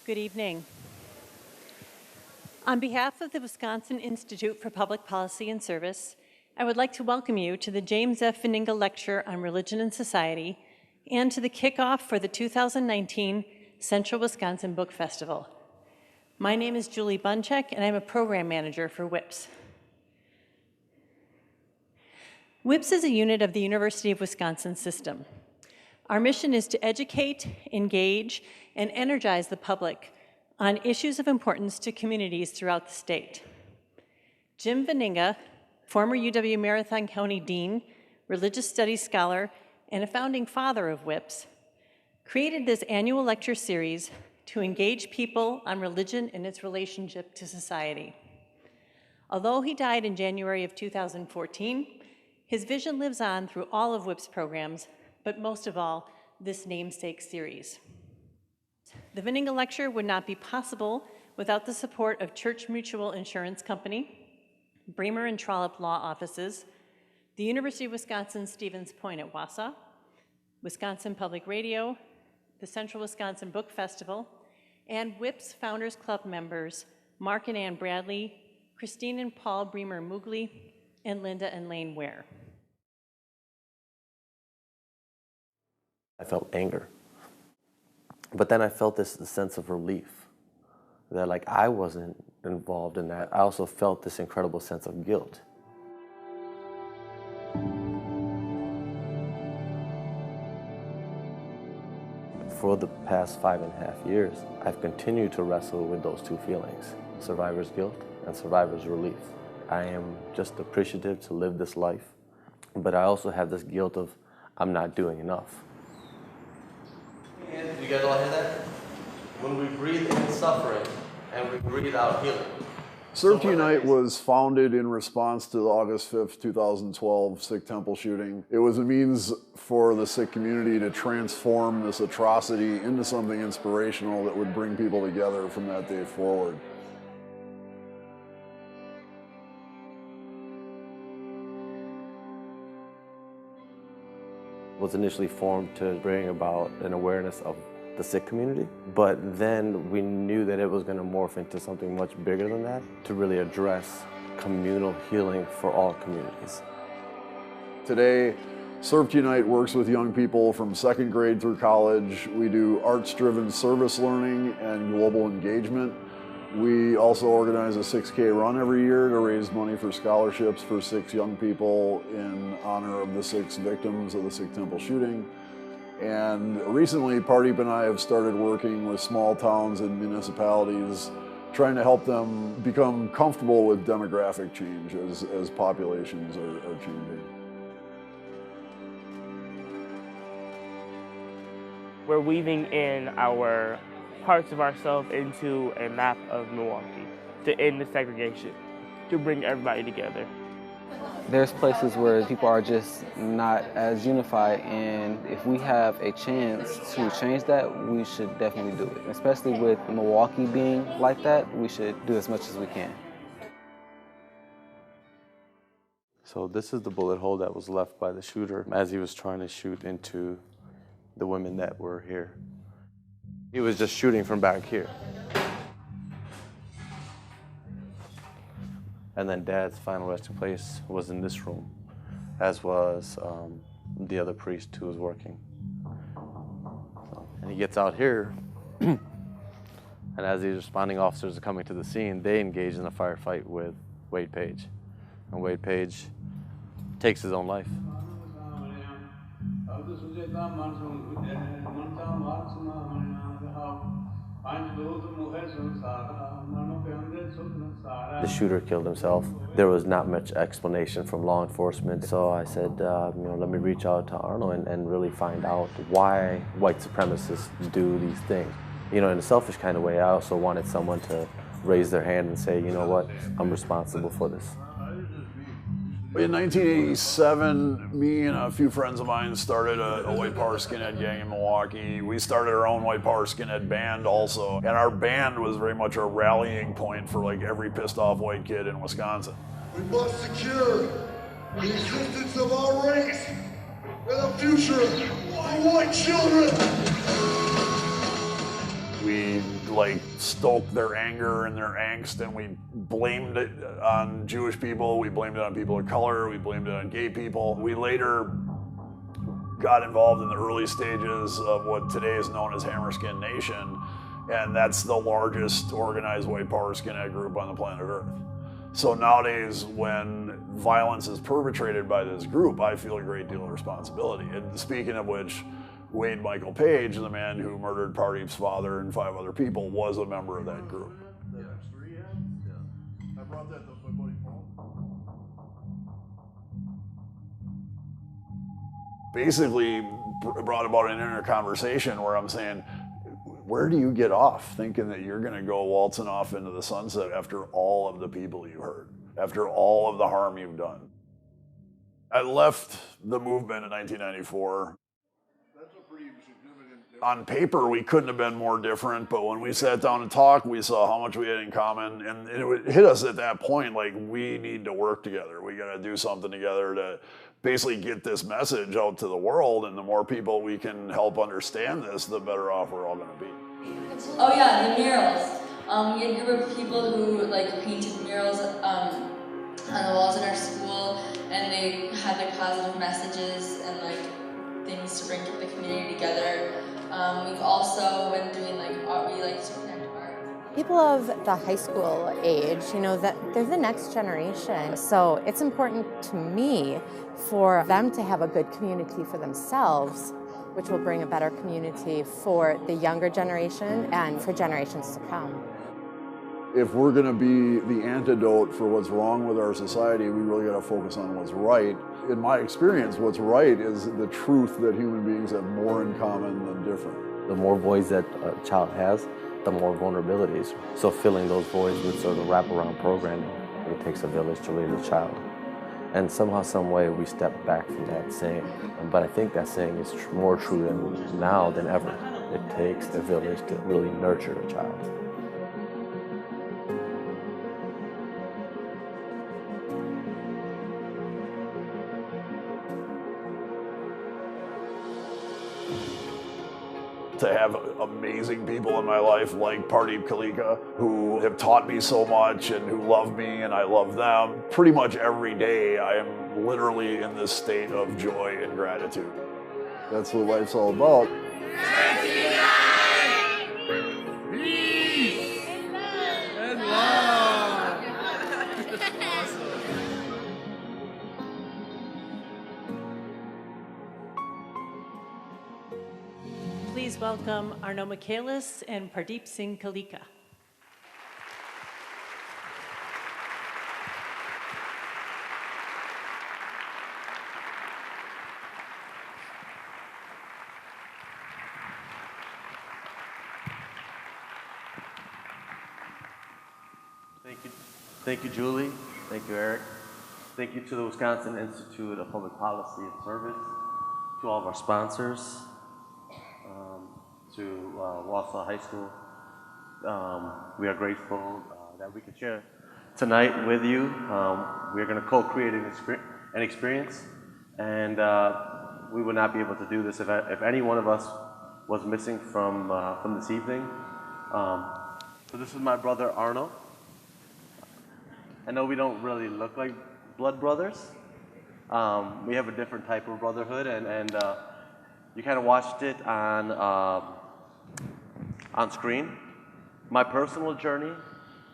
Good evening. On behalf of the Wisconsin Institute for Public Policy and Service, I would like to welcome you to the James F. Veninga Lecture on Religion and Society and to the kickoff for the 2019 Central Wisconsin Book Festival. My name is Julie Bunchek, and I'm a program manager for WIPPS. WIPPS is a unit of the University of Wisconsin system. Our mission is to educate, engage, and energize the public on issues of importance to communities throughout the state. Jim Veninga, former UW Marathon County Dean, religious studies scholar, and a founding father of WIPPS, created this annual lecture series to engage people on religion and its relationship to society. Although he died in January of 2014, his vision lives on through all of WIPPS programs, but most of all, this namesake series. The Veninga Lecture would not be possible without the support of Church Mutual Insurance Company, Bremer and Trollope Law Offices, the University of Wisconsin Stevens Point at Wausau, Wisconsin Public Radio, the Central Wisconsin Book Festival, and WIPPS Founders Club members Mark and Ann Bradley, Christine and Paul Bremer Mugli, and Linda and Lane Ware. I felt anger. But then I felt this sense of relief that like I wasn't involved in that. I also felt this incredible sense of guilt. For the past 5.5 years, I've continued to wrestle with those two feelings, survivor's guilt and survivor's relief. I am just appreciative to live this life, but I also have this guilt of I'm not doing enough. You guys all hear that? When we breathe in suffering and we breathe out healing. Serve to Unite was founded in response to the August 5th, 2012 Sikh Temple shooting. It was a means for the Sikh community to transform this atrocity into something inspirational that would bring people together from that day forward. Was initially formed to bring about an awareness of the Sikh community, but then we knew that it was going to morph into something much bigger than that to really address communal healing for all communities. Today, Serve to Unite works with young people from 2nd grade through college. We do arts-driven service learning and global engagement. We also organize a 6K run every year to raise money for scholarships for 6 young people in honor of the 6 victims of the Sikh Temple shooting. And recently, Pardeep and I have started working with small towns and municipalities, trying to help them become comfortable with demographic change as populations are changing. We're weaving in our parts of ourselves into a map of Milwaukee to end the segregation, to bring everybody together. There's places where people are just not as unified, and if we have a chance to change that, we should definitely do it. Especially with Milwaukee being like that, we should do as much as we can. So this is the bullet hole that was left by the shooter as he was trying to shoot into the women that were here. He was just shooting from back here. And then Dad's final resting place was in this room, as was the other priest who was working. And he gets out here, and as these responding officers are coming to the scene, they engage in a firefight with Wade Page. And Wade Page takes his own life. The shooter killed himself. There was not much explanation from law enforcement, so I said, let me reach out to Arno and really find out why white supremacists do these things. In a selfish kind of way, I also wanted someone to raise their hand and say, you know what, I'm responsible for this. In 1987, me and a few friends of mine started a white power skinhead gang in Milwaukee. We started our own white power skinhead band also, and our band was very much a rallying point for like every pissed off white kid in Wisconsin. We must secure the existence of our race and the future of white children. We like stoked their anger and their angst, and we blamed it on Jewish people, we blamed it on people of color, we blamed it on gay people. We later got involved in the early stages of what today is known as Hammerskin Nation, and that's the largest organized white power skinhead group on the planet Earth. So nowadays, when violence is perpetrated by this group, I feel a great deal of responsibility. And speaking of which, Wade Michael Page, the man who murdered Pardeep's father and 5 other people, was a member of that group. I brought that to my buddy Paul. Basically brought about an inner conversation where I'm saying, where do you get off thinking that you're gonna go waltzing off into the sunset after all of the people you hurt, after all of the harm you've done? I left the movement in 1994. On paper, we couldn't have been more different, but when we sat down and talked, we saw how much we had in common, and it hit us at that point, like, we need to work together. We gotta do something together to basically get this message out to the world, and the more people we can help understand this, the better off we're all gonna be. Oh yeah, the murals. We had a group of people who like painted murals on the walls in our school, and they had like positive messages and like things to bring the community together. We've also been doing like art. We like to connect art. People of the high school age, you know, that they're the next generation. So it's important to me for them to have a good community for themselves, which will bring a better community for the younger generation and for generations to come. If we're gonna be the antidote for what's wrong with our society, we really gotta focus on what's right. In my experience, what's right is the truth that human beings have more in common than different. The more voids that a child has, the more vulnerabilities. So filling those voids with sort of wraparound programming, it takes a village to raise a child. And somehow, some way, we step back from that saying. But I think that saying is more true now than ever. It takes a village to really nurture a child. To have amazing people in my life like Pardeep Kaleka, who have taught me so much and who love me and I love them. Pretty much every day I am literally in this state of joy and gratitude. That's what life's all about. Peace and love. Please welcome Arno Michaelis and Pardeep Singh Kaleka. Thank you, Julie. Thank you, Eric. Thank you to the Wisconsin Institute of Public Policy and Service, to all of our sponsors, to Wausau High School. We are grateful that we could share tonight with you. We are going to co-create an experience, and we would not be able to do this if any one of us was missing from this evening. So this is my brother Arno. I know we don't really look like blood brothers. We have a different type of brotherhood, and you kind of watched it on screen. My personal journey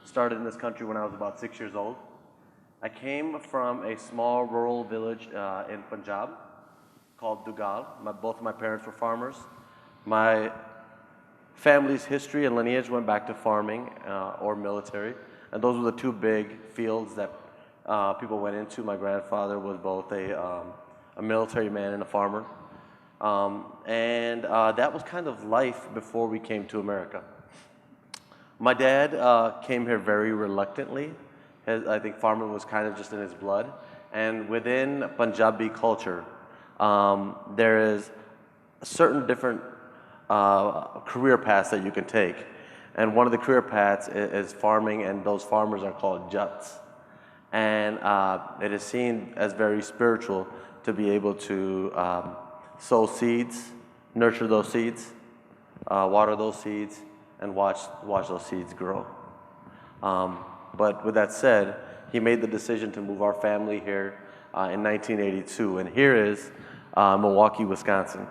started in this country when I was about 6 years old. I came from a small rural village in Punjab called Dugal. Both of my parents were farmers. My family's history and lineage went back to farming or military. And those were the two big fields that people went into. My grandfather was both a military man and a farmer. That was kind of life before we came to America. My dad came here very reluctantly. I think farming was kind of just in his blood. And within Punjabi culture, there is certain different career paths that you can take. And one of the career paths is farming, and those farmers are called Jats. And it is seen as very spiritual to be able to sow seeds, nurture those seeds, water those seeds, and watch those seeds grow. But with that said, he made the decision to move our family here in 1982, and here is Milwaukee, Wisconsin.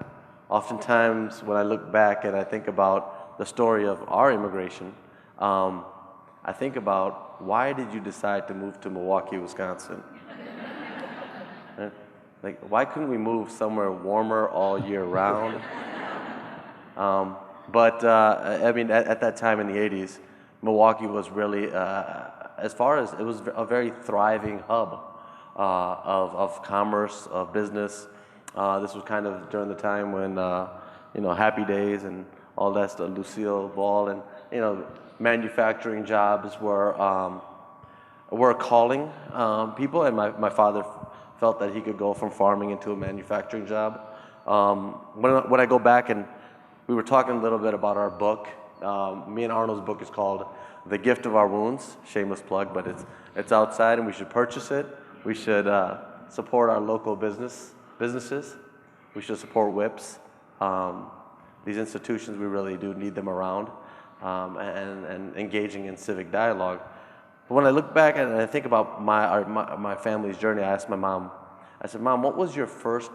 Oftentimes, when I look back and I think about the story of our immigration, I think about, why did you decide to move to Milwaukee, Wisconsin? Like, why couldn't we move somewhere warmer all year round? I mean, at that time in the 80s, Milwaukee was really, as far as, it was a very thriving hub of commerce, of business. This was kind of during the time when, you know, Happy Days and all that stuff, Lucille Ball, and, you know, manufacturing jobs were calling people, and my father felt that he could go from farming into a manufacturing job. When I go back, and we were talking a little bit about our book, me and Arno's book is called The Gift of Our Wounds, shameless plug, but it's outside and we should purchase it. We should support our local businesses. We should support WIPPS. These institutions, we really do need them around, and engaging in civic dialogue. But when I look back and I think about my family's journey, I asked my mom, I said, Mom, what was your first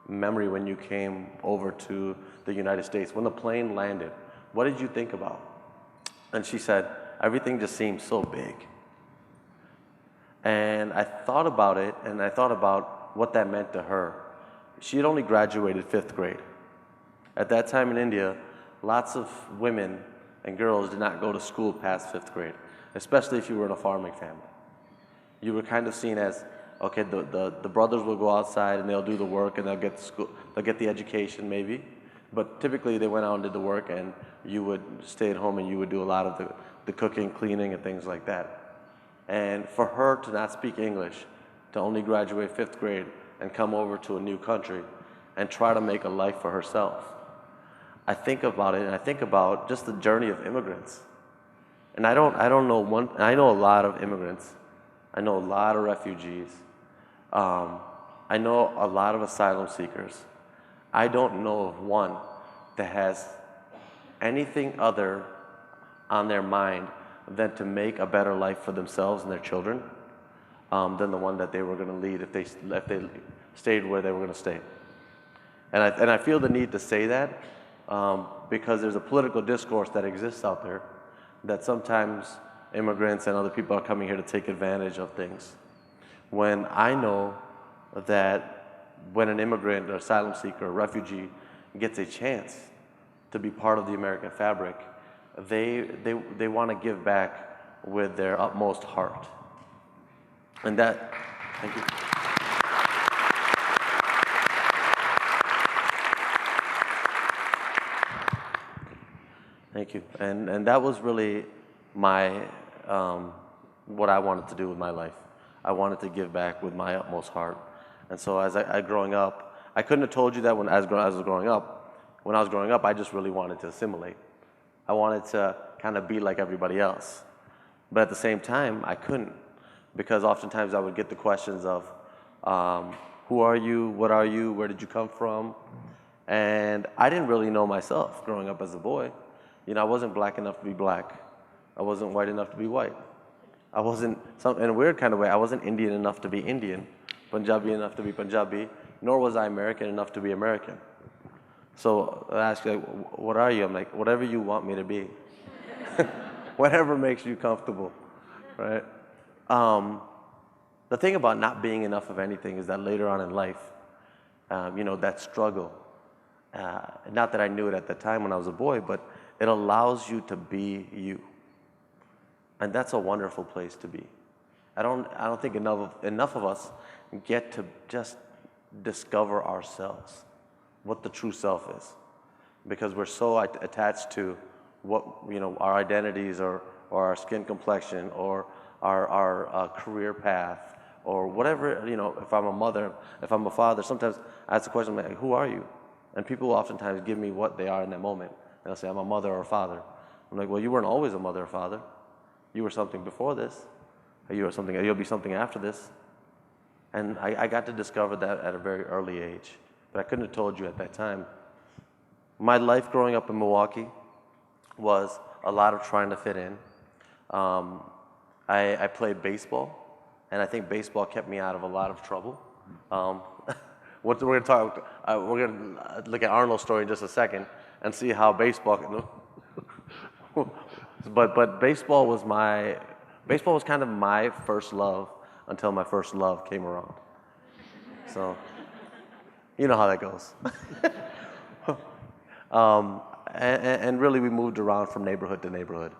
memory when you came over to the United States? When the plane landed, what did you think about? And she said, everything just seemed so big. And I thought about it, and I thought about what that meant to her. She had only graduated 5th grade. At that time in India, lots of women and girls did not go to school past 5th grade, especially if you were in a farming family. You were kind of seen as, okay, the brothers will go outside and they'll do the work and they'll get the education maybe, but typically they went out and did the work, and you would stay at home and you would do a lot of the cooking, cleaning, and things like that. And for her to not speak English, to only graduate 5th grade and come over to a new country and try to make a life for herself, I think about it, and I think about just the journey of immigrants. And I know a lot of immigrants. I know a lot of refugees. I know a lot of asylum seekers. I don't know of one that has anything other on their mind than to make a better life for themselves and their children, than the one that they were going to lead if they stayed where they were going to stay. And I feel the need to say that because there's a political discourse that exists out there that sometimes immigrants and other people are coming here to take advantage of things. When I know that when an immigrant or asylum seeker or refugee gets a chance to be part of the American fabric, they want to give back with their utmost heart. And that, thank you. Thank you. And that was really my, what I wanted to do with my life. I wanted to give back with my utmost heart. And so as I growing up, I couldn't have told you that when I was growing up. When I was growing up, I just really wanted to assimilate. I wanted to kind of be like everybody else. But at the same time, I couldn't, because oftentimes I would get the questions of, who are you, what are you, where did you come from? And I didn't really know myself growing up as a boy. You know, I wasn't black enough to be black. I wasn't white enough to be white. I wasn't, in a weird kind of way, I wasn't Indian enough to be Indian, Punjabi enough to be Punjabi, nor was I American enough to be American. So I asked, like, what are you? I'm like, whatever you want me to be. Whatever makes you comfortable, right? The thing about not being enough of anything is that later on in life, you know, that struggle, not that I knew it at the time when I was a boy, but it allows you to be you. And that's a wonderful place to be. I don't think enough of us get to just discover ourselves, what the true self is, because we're so attached to what, you know, our identities or our skin complexion or our career path or whatever. You know, if I'm a mother, if I'm a father, sometimes I ask the question, like, who are you? And people will oftentimes give me what they are in that moment. And they'll say, I'm a mother or a father. I'm like, well, you weren't always a mother or father. You were something before this. You'll be something after this. And I got to discover that at a very early age. But I couldn't have told you at that time. My life growing up in Milwaukee, was a lot of trying to fit in. I played baseball, and I think baseball kept me out of a lot of trouble. We're going to talk. We're going to look at Arno's story in just a second and see how baseball. But baseball was kind of my first love until my first love came around. So, you know how that goes. And really, we moved around from neighborhood to neighborhood.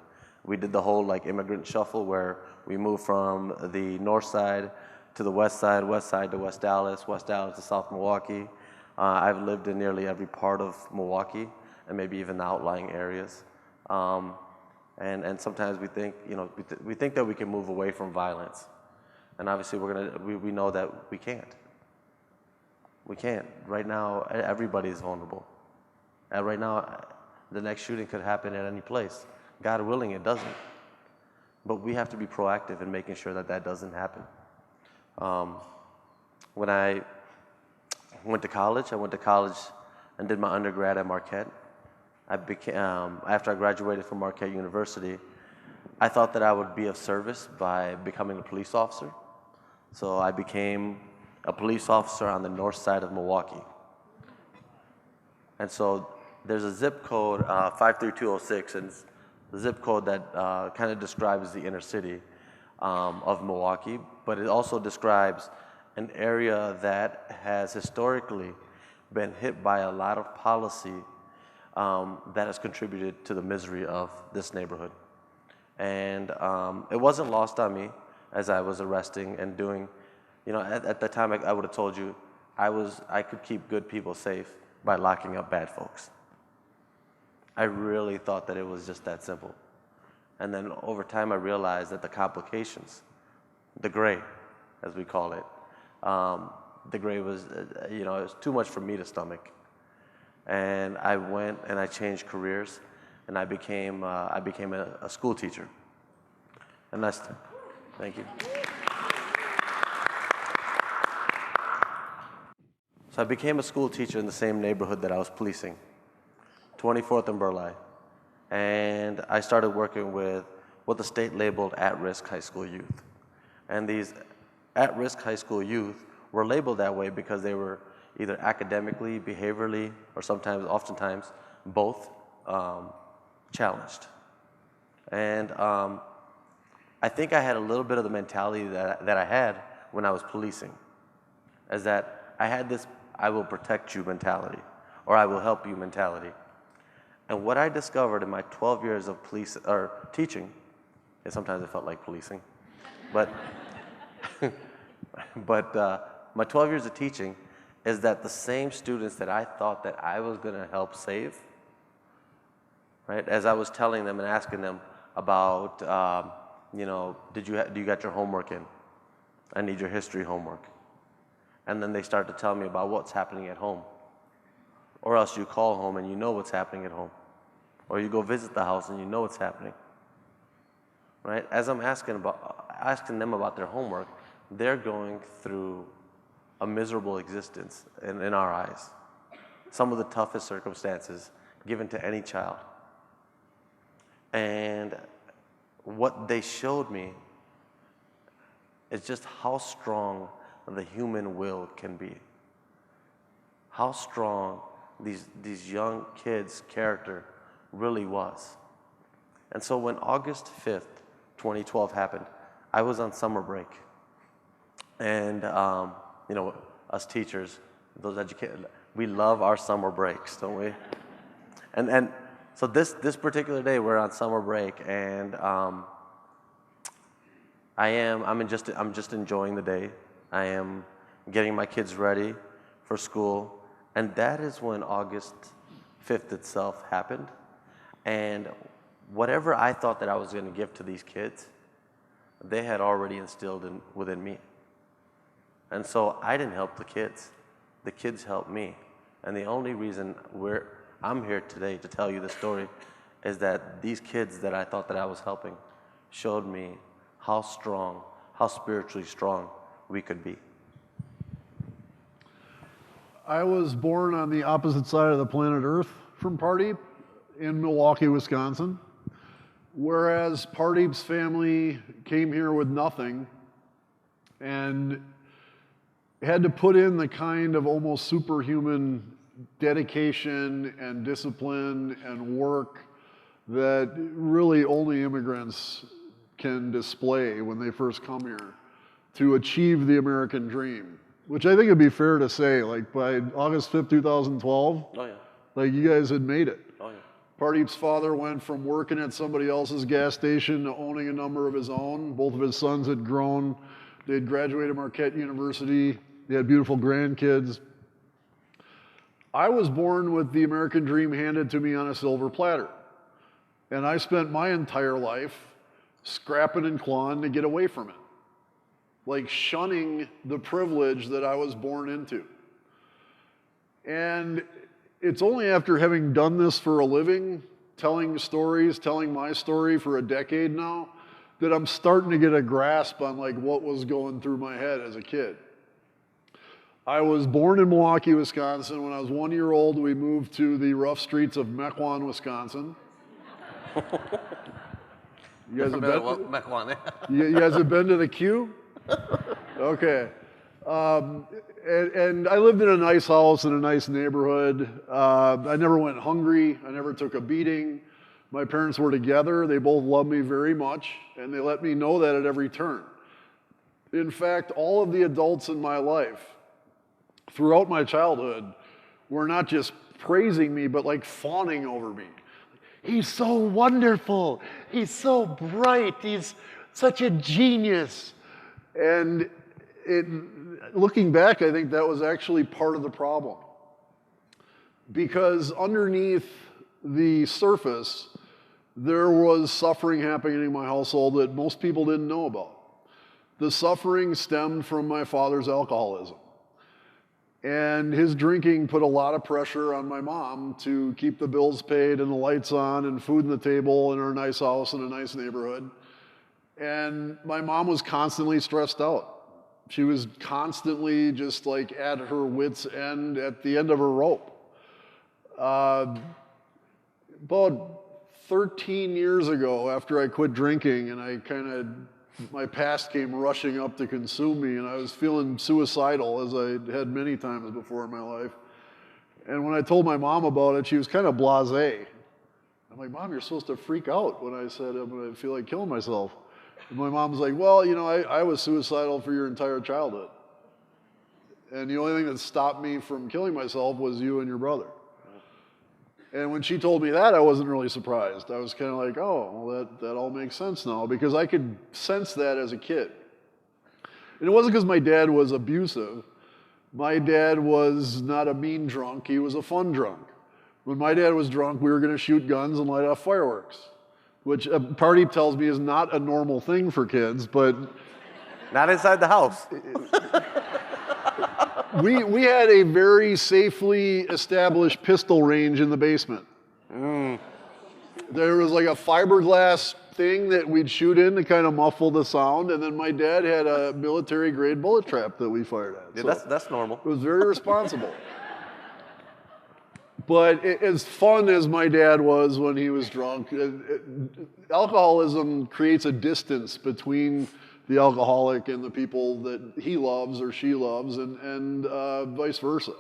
We did the whole like immigrant shuffle where we moved from the north side to the west side to West Dallas to South Milwaukee. I've lived in nearly every part of Milwaukee and maybe even the outlying areas. And sometimes we think, we think that we can move away from violence. And obviously we know that we can't. We can't. Right now, everybody is vulnerable. And right now, the next shooting could happen at any place. God willing, it doesn't. But we have to be proactive in making sure that that doesn't happen. When I went to college and did my undergrad at Marquette. After I graduated from Marquette University, I thought that I would be of service by becoming a police officer. So I became a police officer on the north side of Milwaukee. And so there's a zip code, 53206, and it's the zip code that kind of describes the inner city of Milwaukee, but it also describes an area that has historically been hit by a lot of policy that has contributed to the misery of this neighborhood. And it wasn't lost on me as I was arresting and doing, at the time I would have told you I could keep good people safe by locking up bad folks. I really thought that it was just that simple. And then over time I realized that the complications, the gray, as we call it, the gray was, it was too much for me to stomach. And I went and I changed careers, and I became a school teacher. And that's, thank you. So I became a school teacher in the same neighborhood that I was policing, 24th and Burleigh. And I started working with what the state labeled at-risk high school youth. And these at-risk high school youth were labeled that way because they were either academically, behaviorally, or oftentimes, both challenged. And I think I had a little bit of the mentality that I had when I was policing, is that I had this I will protect you mentality, or I will help you mentality. And what I discovered in my 12 years of teaching, and sometimes it felt like policing, but my 12 years of teaching is that the same students that I thought that I was going to help save, right? As I was telling them and asking them about, do you got your homework in? I need your history homework. And then they start to tell me about what's happening at home. Or else you call home and you know what's happening at home. Or you go visit the house and you know what's happening. Right? As I'm asking them about their homework, they're going through a miserable existence in our eyes. Some of the toughest circumstances given to any child. And what they showed me is just how strong the human will can be. How strong these young kids' character really was. And so when August 5th, 2012 happened, I was on summer break. And us teachers, those educated, we love our summer breaks, don't we? And so this particular day, we're on summer break, and I'm just enjoying the day. I am getting my kids ready for school, and that is when August 5th itself happened. And whatever I thought that I was going to give to these kids, they had already instilled within me. And so I didn't help the kids. The kids helped me. And the only reason I'm here today to tell you the story is that these kids that I thought that I was helping showed me how spiritually strong we could be. I was born on the opposite side of the planet Earth from Pardeep, in Milwaukee, Wisconsin, whereas Pardeep's family came here with nothing and had to put in the kind of almost superhuman dedication and discipline and work that really only immigrants can display when they first come here to achieve the American dream, which I think it'd be fair to say, like by August 5th, 2012, like you guys had made it. Pardeep's father went from working at somebody else's gas station to owning a number of his own. Both of his sons had grown. They had graduated Marquette University. They had beautiful grandkids. I was born with the American dream handed to me on a silver platter. And I spent my entire life scrapping and clawing to get away from it. Like shunning the privilege that I was born into. And it's only after having done this for a living, telling stories, telling my story for a decade now, that I'm starting to get a grasp on like what was going through my head as a kid. I was born in Milwaukee, Wisconsin. When I was 1 year old, we moved to the rough streets of Mequon, Wisconsin. You guys have been to the Q? Okay. And I lived in a nice house in a nice neighborhood. I never went hungry. I never took a beating. My parents were together. They both loved me very much, and they let me know that at every turn. In fact, all of the adults in my life throughout my childhood were not just praising me, but like fawning over me. He's so wonderful. He's so bright. He's such a genius. And looking back, I think that was actually part of the problem. Because underneath the surface, there was suffering happening in my household that most people didn't know about. The suffering stemmed from my father's alcoholism. And his drinking put a lot of pressure on my mom to keep the bills paid and the lights on and food on the table in our nice house in a nice neighborhood. And my mom was constantly stressed out. She was constantly just like at her wit's end, at the end of her rope. About 13 years ago, after I quit drinking and my past came rushing up to consume me, and I was feeling suicidal, as I had many times before in my life. And when I told my mom about it, she was kind of blasé. I'm like, Mom, you're supposed to freak out when I said I'm going to feel like killing myself. And my mom was like, well, you know, I was suicidal for your entire childhood. And the only thing that stopped me from killing myself was you and your brother. And when she told me that, I wasn't really surprised. I was kind of like, oh, well, that all makes sense now, because I could sense that as a kid. And it wasn't because my dad was abusive. My dad was not a mean drunk. He was a fun drunk. When my dad was drunk, we were going to shoot guns and light off fireworks, which Pardeep tells me is not a normal thing for kids, but... Not inside the house. We had a very safely established pistol range in the basement. There was like a fiberglass thing that we'd shoot in to kind of muffle the sound, and then my dad had a military-grade bullet trap that we fired at. Yeah, so that's normal. It was very responsible. But as fun as my dad was when he was drunk, alcoholism creates a distance between the alcoholic and the people that he loves or she loves, and vice versa.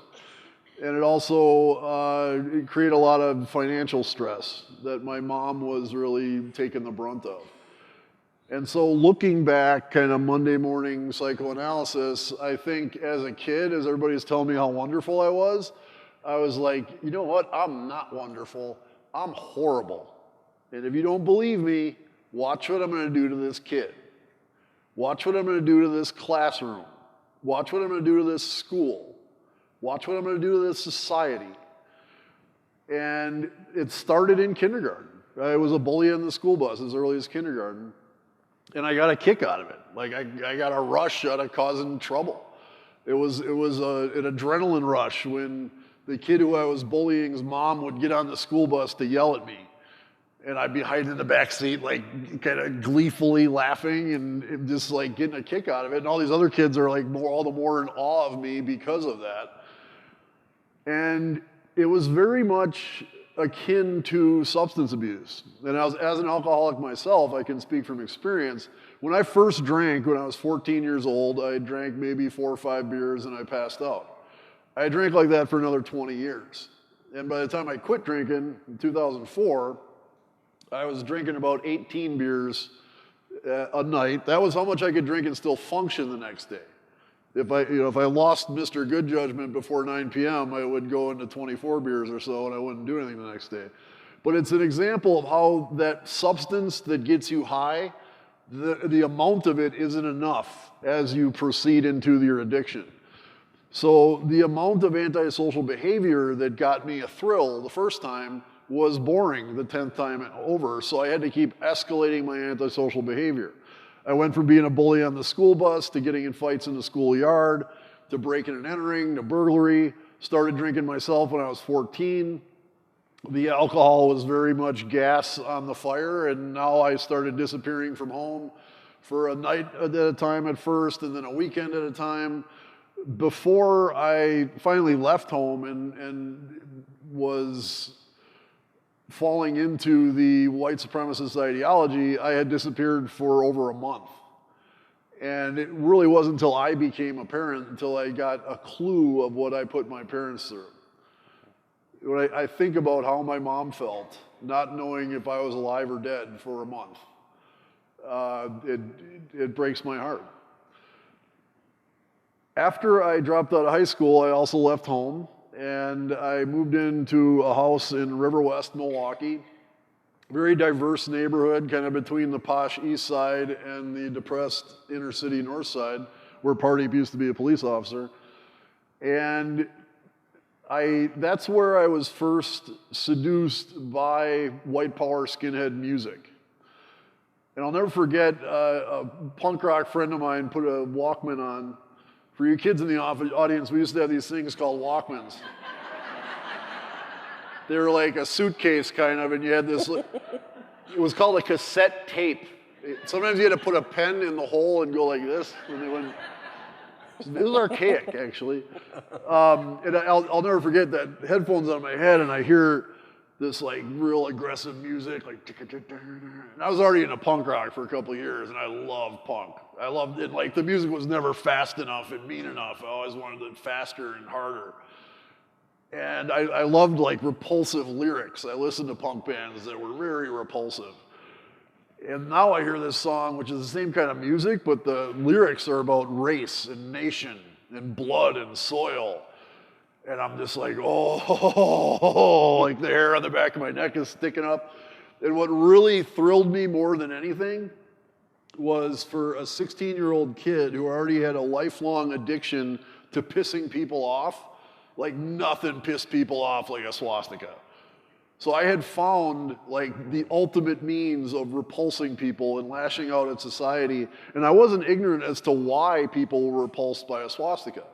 And it also created a lot of financial stress that my mom was really taking the brunt of. And so looking back, kind of Monday morning psychoanalysis, I think as a kid, as everybody's telling me how wonderful I was like, you know what? I'm not wonderful. I'm horrible. And if you don't believe me, watch what I'm going to do to this kid. Watch what I'm going to do to this classroom. Watch what I'm going to do to this school. Watch what I'm going to do to this society. And it started in kindergarten. I was a bully on the school bus as early as kindergarten. And I got a kick out of it. Like I got a rush out of causing trouble. It was an adrenaline rush when the kid who I was bullying's mom would get on the school bus to yell at me. And I'd be hiding in the back seat, like kind of gleefully laughing and just like getting a kick out of it. And all these other kids are like all the more in awe of me because of that. And it was very much akin to substance abuse. And as an alcoholic myself, I can speak from experience. When I first drank, when I was 14 years old, I drank maybe 4 or 5 beers and I passed out. I drank like that for another 20 years. And by the time I quit drinking in 2004, I was drinking about 18 beers a night. That was how much I could drink and still function the next day. If I lost Mr. Good Judgment before 9 p.m., I would go into 24 beers or so and I wouldn't do anything the next day. But it's an example of how that substance that gets you high, the amount of it isn't enough as you proceed into your addiction. So the amount of antisocial behavior that got me a thrill the first time was boring the 10th time over, so I had to keep escalating my antisocial behavior. I went from being a bully on the school bus to getting in fights in the schoolyard, to breaking and entering, to burglary. Started drinking myself when I was 14. The alcohol was very much gas on the fire, and now I started disappearing from home for a night at a time at first, and then a weekend at a time. Before I finally left home and was falling into the white supremacist ideology, I had disappeared for over a month. And it really wasn't until I became a parent, until I got a clue of what I put my parents through. When I think about how my mom felt, not knowing if I was alive or dead for a month, it breaks my heart. After I dropped out of high school, I also left home, and I moved into a house in River West, Milwaukee. Very diverse neighborhood, kind of between the posh east side and the depressed inner city north side, where Pardeep used to be a police officer. And that's where I was first seduced by white power skinhead music. And I'll never forget, a punk rock friend of mine put a Walkman on. For you kids in the audience, we used to have these things called Walkmans. They were like a suitcase kind of, and you had this, it was called a cassette tape. Sometimes you had to put a pen in the hole and go like this when they went. It was archaic, actually. And I'll never forget that headphones on my head, and I hear this like real aggressive music, like, and I was already into punk rock for a couple of years, and I loved punk. I loved it. Like, the music was never fast enough and mean enough. I always wanted it faster and harder. And I loved like repulsive lyrics. I listened to punk bands that were very repulsive. And now I hear this song, which is the same kind of music, but the lyrics are about race and nation and blood and soil. And I'm just like, oh, like the hair on the back of my neck is sticking up. And what really thrilled me more than anything was for a 16-year-old kid who already had a lifelong addiction to pissing people off, like nothing pissed people off like a swastika. So I had found like the ultimate means of repulsing people and lashing out at society, and I wasn't ignorant as to why people were repulsed by a swastika.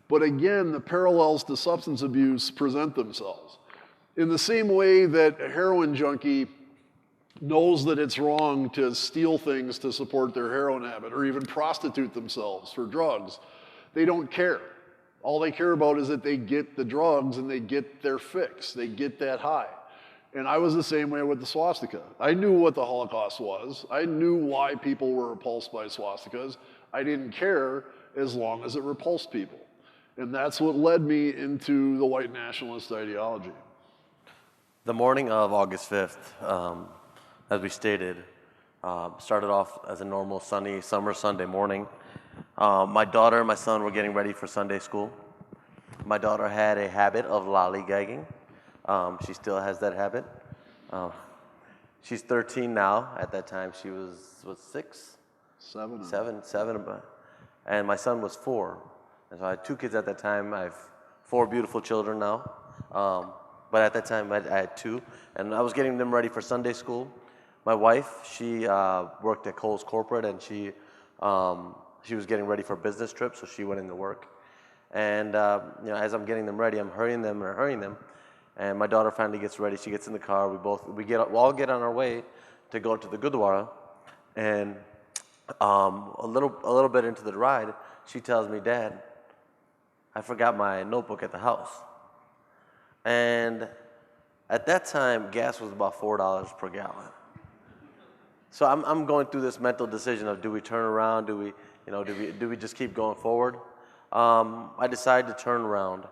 But again, the parallels to substance abuse present themselves. In the same way that a heroin junkie knows that it's wrong to steal things to support their heroin habit or even prostitute themselves for drugs, they don't care. All they care about is that they get the drugs and they get their fix. They get that high. And I was the same way with the swastika. I knew what the Holocaust was. I knew why people were repulsed by swastikas. I didn't care as long as it repulsed people. And that's what led me into the white nationalist ideology. The morning of August 5th, as we stated, started off as a normal sunny summer Sunday morning. My daughter and my son were getting ready for Sunday school. My daughter had a habit of lollygagging. She still has that habit. She's 13 now. At that time, she was, what, 6? 7. 7. And my son was 4. And so I had 2 kids at that time. I have 4 beautiful children now. But at that time, I had 2. And I was getting them ready for Sunday school. My wife, she worked at Kohl's Corporate, and she was getting ready for a business trip, so she went into work. And as I'm getting them ready, I'm hurrying them. And my daughter finally gets ready. She gets in the car. We all get on our way to go to the Gurdwara. And a little bit into the ride, she tells me, "Dad, I forgot my notebook at the house." And At that time, gas was about $4 per gallon. So I'm going through this mental decision of, do we turn around? Do we just keep going forward? I decided to turn around,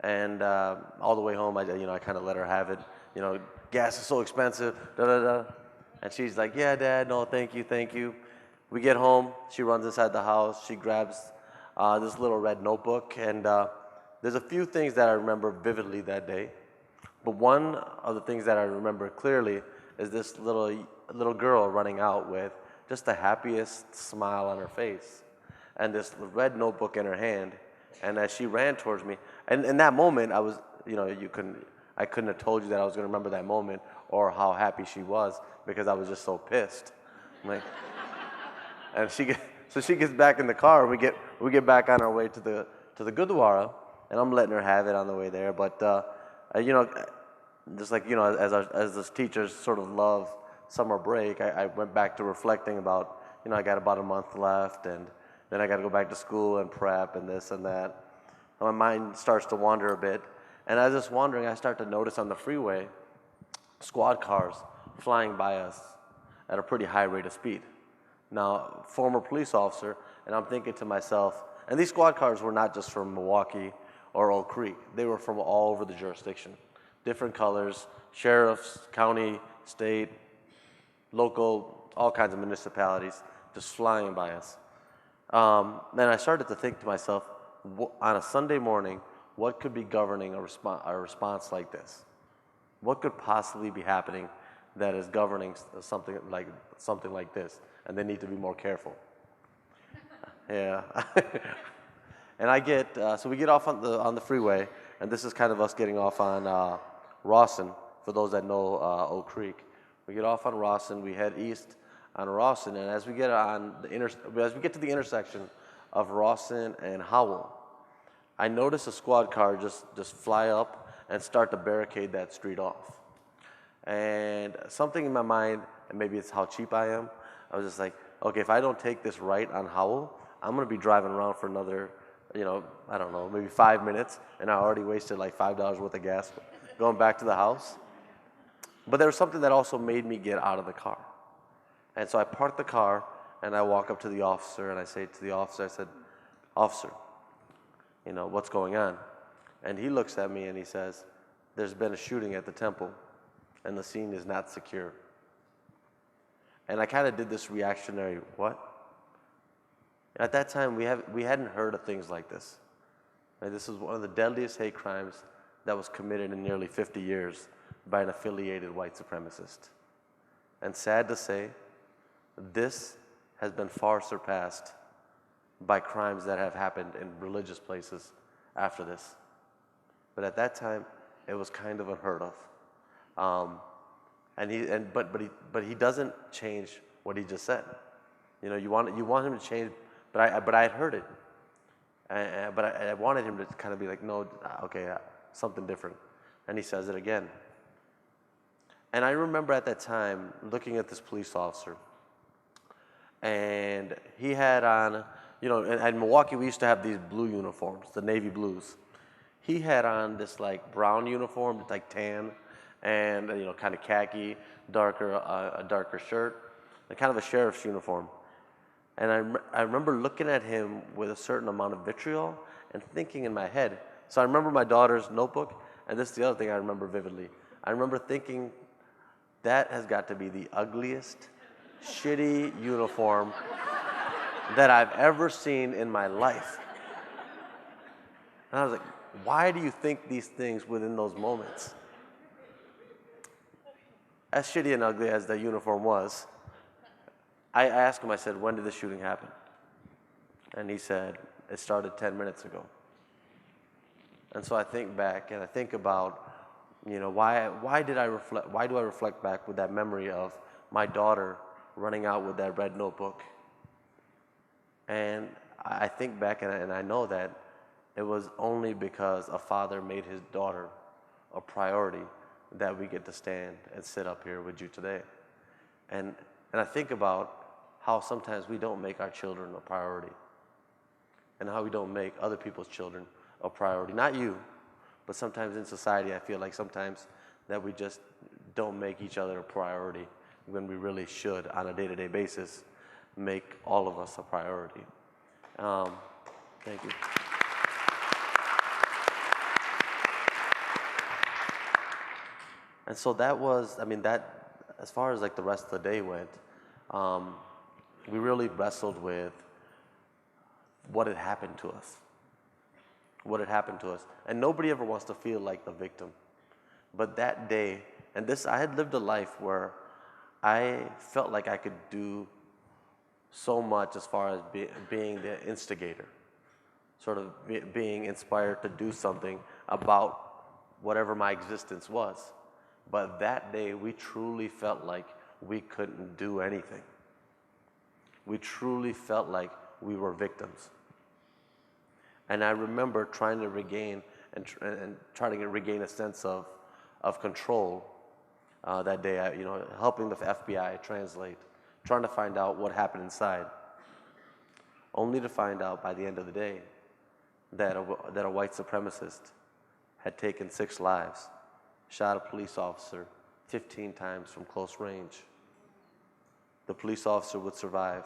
and all the way home, I kind of let her have it. Gas is so expensive, da da da. And she's like, yeah, Dad, no, thank you, thank you. We get home, she runs inside the house, she grabs this little red notebook, and there's a few things that I remember vividly that day. But one of the things that I remember clearly is this little girl running out with just the happiest smile on her face and this red notebook in her hand. And as she ran towards me, and in that moment, I was, I couldn't have told you that I was going to remember that moment or how happy she was, because I was just so pissed. And she gets back in the car. We get back on our way to the Gurdwara, and I'm letting her have it on the way there. But just like as the teachers sort of love summer break, I went back to reflecting about I got about a month left, and then I got to go back to school and prep and this and that. And my mind starts to wander a bit, and as it's wandering, I start to notice on the freeway squad cars flying by us at a pretty high rate of speed. Now, former police officer, and I'm thinking to myself, and these squad cars were not just from Milwaukee or Oak Creek, they were from all over the jurisdiction. Different colors, sheriffs, county, state, local, all kinds of municipalities just flying by us. Then I started to think to myself, on a Sunday morning, what could be governing a response like this? What could possibly be happening that is governing something like this? And they need to be more careful. Yeah. And so we get off on the freeway, and this is kind of us getting off on Rawson, for those that know Oak Creek. We get off on Rawson, we head east on Rawson, and as we get to the intersection of Rawson and Howell, I notice a squad car just fly up and start to barricade that street off. And something in my mind, and maybe it's how cheap I am, I was just like, okay, if I don't take this right on Howell, I'm gonna be driving around for another, I don't know, maybe 5 minutes, and I already wasted like $5 worth of gas going back to the house. But there was something that also made me get out of the car. And so I parked the car, and I walk up to the officer, and I say to the officer, I said, "Officer, what's going on?" And he looks at me and he says, "There's been a shooting at the temple, and the scene is not secure." And I kind of did this reactionary, what? At that time, we hadn't heard of things like this. Right? This was one of the deadliest hate crimes that was committed in nearly 50 years by an affiliated white supremacist. And sad to say, this has been far surpassed by crimes that have happened in religious places after this. But at that time, it was kind of unheard of. But he doesn't change what he just said. You want him to change, but I had heard it, but I wanted him to kind of be like, no, okay, something different, and he says it again. And I remember at that time looking at this police officer, and he had on, in Milwaukee we used to have these blue uniforms, the navy blues. He had on this like brown uniform, like tan, and kind of khaki, a darker shirt, and kind of a sheriff's uniform. And I remember looking at him with a certain amount of vitriol and thinking in my head. So I remember my daughter's notebook, and this is the other thing I remember vividly. I remember thinking, that has got to be the ugliest, shitty uniform that I've ever seen in my life. And I was like, why do you think these things within those moments? As shitty and ugly as the uniform was, I asked him, I said, when did the shooting happen? And he said, it started 10 minutes ago. And so I think back and I think about, why do I reflect back with that memory of my daughter running out with that red notebook? And I think back and I know that it was only because a father made his daughter a priority that we get to stand and sit up here with you today. And I think about how sometimes we don't make our children a priority, and how we don't make other people's children a priority. Not you, but sometimes in society I feel like sometimes that we just don't make each other a priority when we really should, on a day-to-day basis, make all of us a priority. Thank you. And so that was, I mean, that, as far as like the rest of the day went, we really wrestled with what had happened to us. What had happened to us. And nobody ever wants to feel like the victim. But that day, and this, I had lived a life where I felt like I could do so much as far as being the instigator, sort of being inspired to do something about whatever my existence was. But that day, we truly felt like we couldn't do anything. We truly felt like we were victims. And I remember trying to regain and trying to regain a sense of control that day. Helping the FBI translate, trying to find out what happened inside. Only to find out by the end of the day that a white supremacist had taken 6 lives, shot a police officer 15 times from close range. The police officer would survive,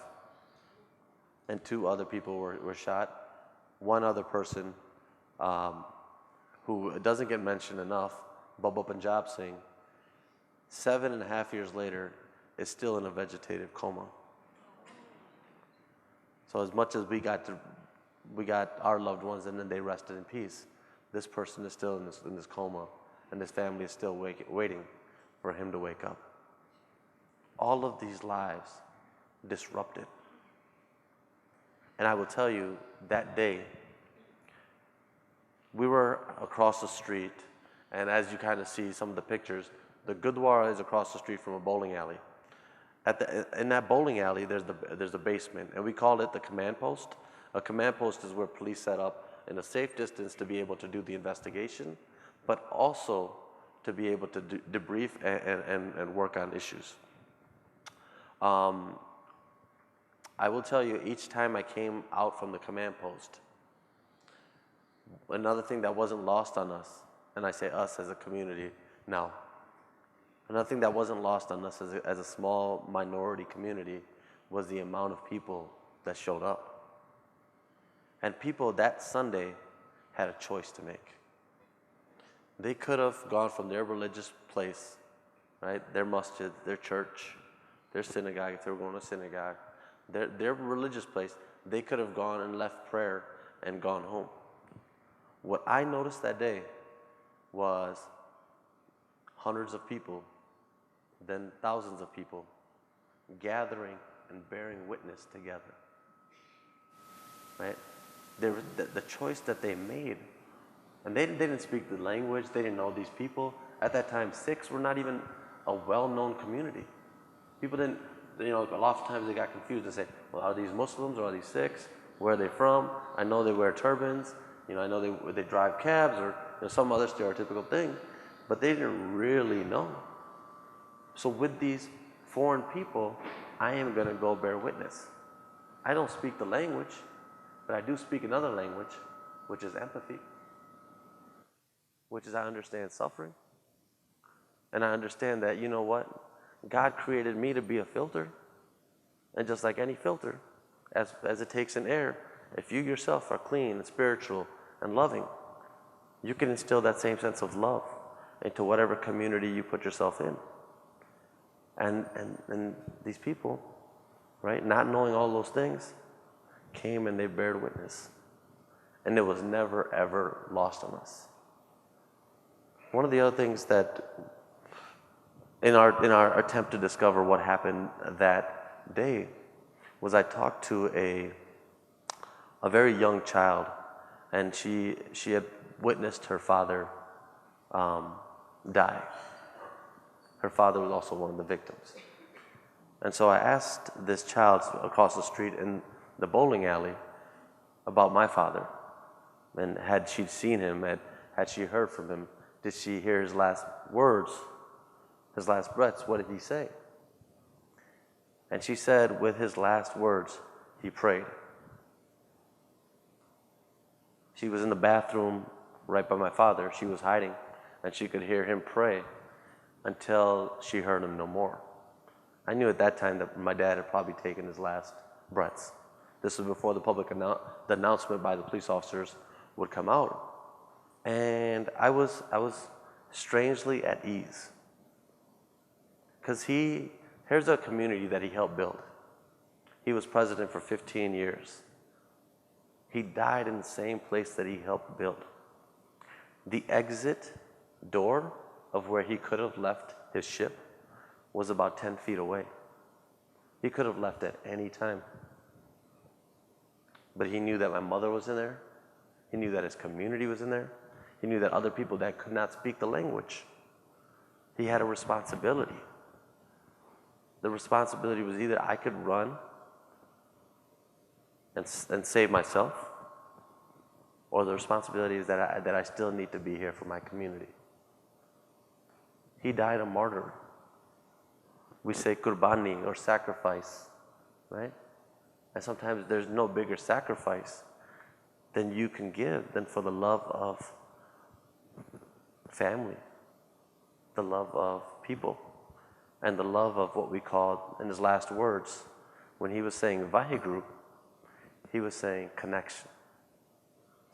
and 2 other people were shot. One other person who doesn't get mentioned enough, Pardeep Singh, 7.5 years later, is still in a vegetative coma. So as much as we got our loved ones and then they rested in peace, this person is still in this coma, and his family is still waiting for him to wake up. All of these lives disrupted. And I will tell you, that day, we were across the street, and as you kind of see some of the pictures, the Gurdwara is across the street from a bowling alley. In that bowling alley, there's a basement, and we call it the command post. A command post is where police set up in a safe distance to be able to do the investigation, but also to be able to debrief and work on issues. I will tell you, each time I came out from the command post, another thing that wasn't lost on us, and I say us as a community now, another thing that wasn't lost on us as a small minority community was the amount of people that showed up. And people that Sunday had a choice to make. They could have gone from their religious place, right, their masjid, their church, their synagogue, if they were going to synagogue, their religious place, they could have gone and left prayer and gone home. What I noticed that day was hundreds of people, then thousands of people, gathering and bearing witness together. Right? The choice that they made, and they didn't speak the language, they didn't know these people. At that time, Sikhs were not even a well-known community. People didn't, a lot of times they got confused and say, well, are these Muslims or are these Sikhs? Where are they from? I know they wear turbans. I know they drive cabs or some other stereotypical thing, but they didn't really know. So with these foreign people, I am going to go bear witness. I don't speak the language, but I do speak another language, which is empathy, which is I understand suffering. And I understand that, God created me to be a filter. And just like any filter, as it takes in air, if you yourself are clean and spiritual and loving, you can instill that same sense of love into whatever community you put yourself in. And these people, right, not knowing all those things, came and they bared witness. And it was never, ever lost on us. One of the other things that, in our attempt to discover what happened that day, was I talked to a very young child, and she had witnessed her father die. Her father was also one of the victims. And so I asked this child across the street in the bowling alley about my father. And had she seen him, had she heard from him, did she hear his last words, his last breaths? What did he say? And she said, with his last words, he prayed. She was in the bathroom right by my father. She was hiding, and she could hear him pray. until she heard him no more. I knew at that time that my dad had probably taken his last breaths. This was before the the announcement by the police officers would come out. And I was strangely at ease. Because here's a community that he helped build. He was president for 15 years. He died in the same place that he helped build. The exit door of where he could have left his ship was about 10 feet away. He could have left at any time. But he knew that my mother was in there. He knew that his community was in there. He knew that other people that could not speak the language. He had a responsibility. The responsibility was either I could run and save myself, or the responsibility is that I still need to be here for my community. He died a martyr. We say kurbani or sacrifice, right? And sometimes there's no bigger sacrifice than you can give than for the love of family, the love of people, and the love of what we call, in his last words, when he was saying Vaheguru, he was saying connection.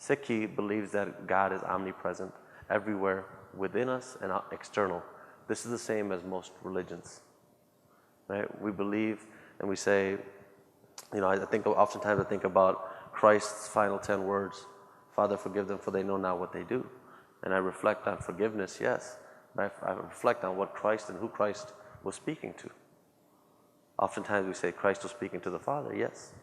Sikhi believes that God is omnipresent everywhere within us and external. This is the same as most religions, right? We believe and we say, you know, oftentimes I think about Christ's final 10 words, Father, forgive them for they know not what they do. And I reflect on forgiveness, yes, but I reflect on what Christ and who Christ was speaking to. Oftentimes we say Christ was speaking to the Father, yes,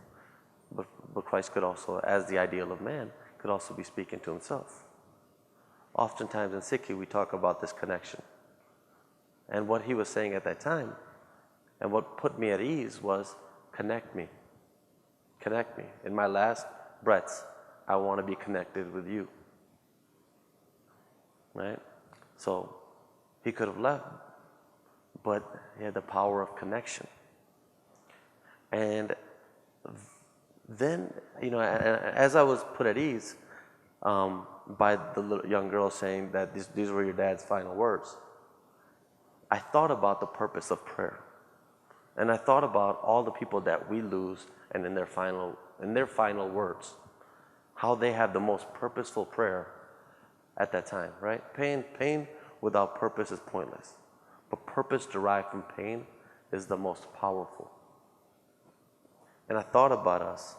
but Christ could also, as the ideal of man, could also be speaking to himself. Oftentimes in Sikhi we talk about this connection. And what he was saying at that time, and what put me at ease was, connect me. Connect me. In my last breaths, I want to be connected with you. Right? So he could have left, but he had the power of connection. And then, you know, as I was put at ease by the little young girl saying that these were your dad's final words, I thought about the purpose of prayer. And I thought about all the people that we lose and in their final words, how they have the most purposeful prayer at that time, right? Pain without purpose is pointless. But purpose derived from pain is the most powerful. And I thought about us,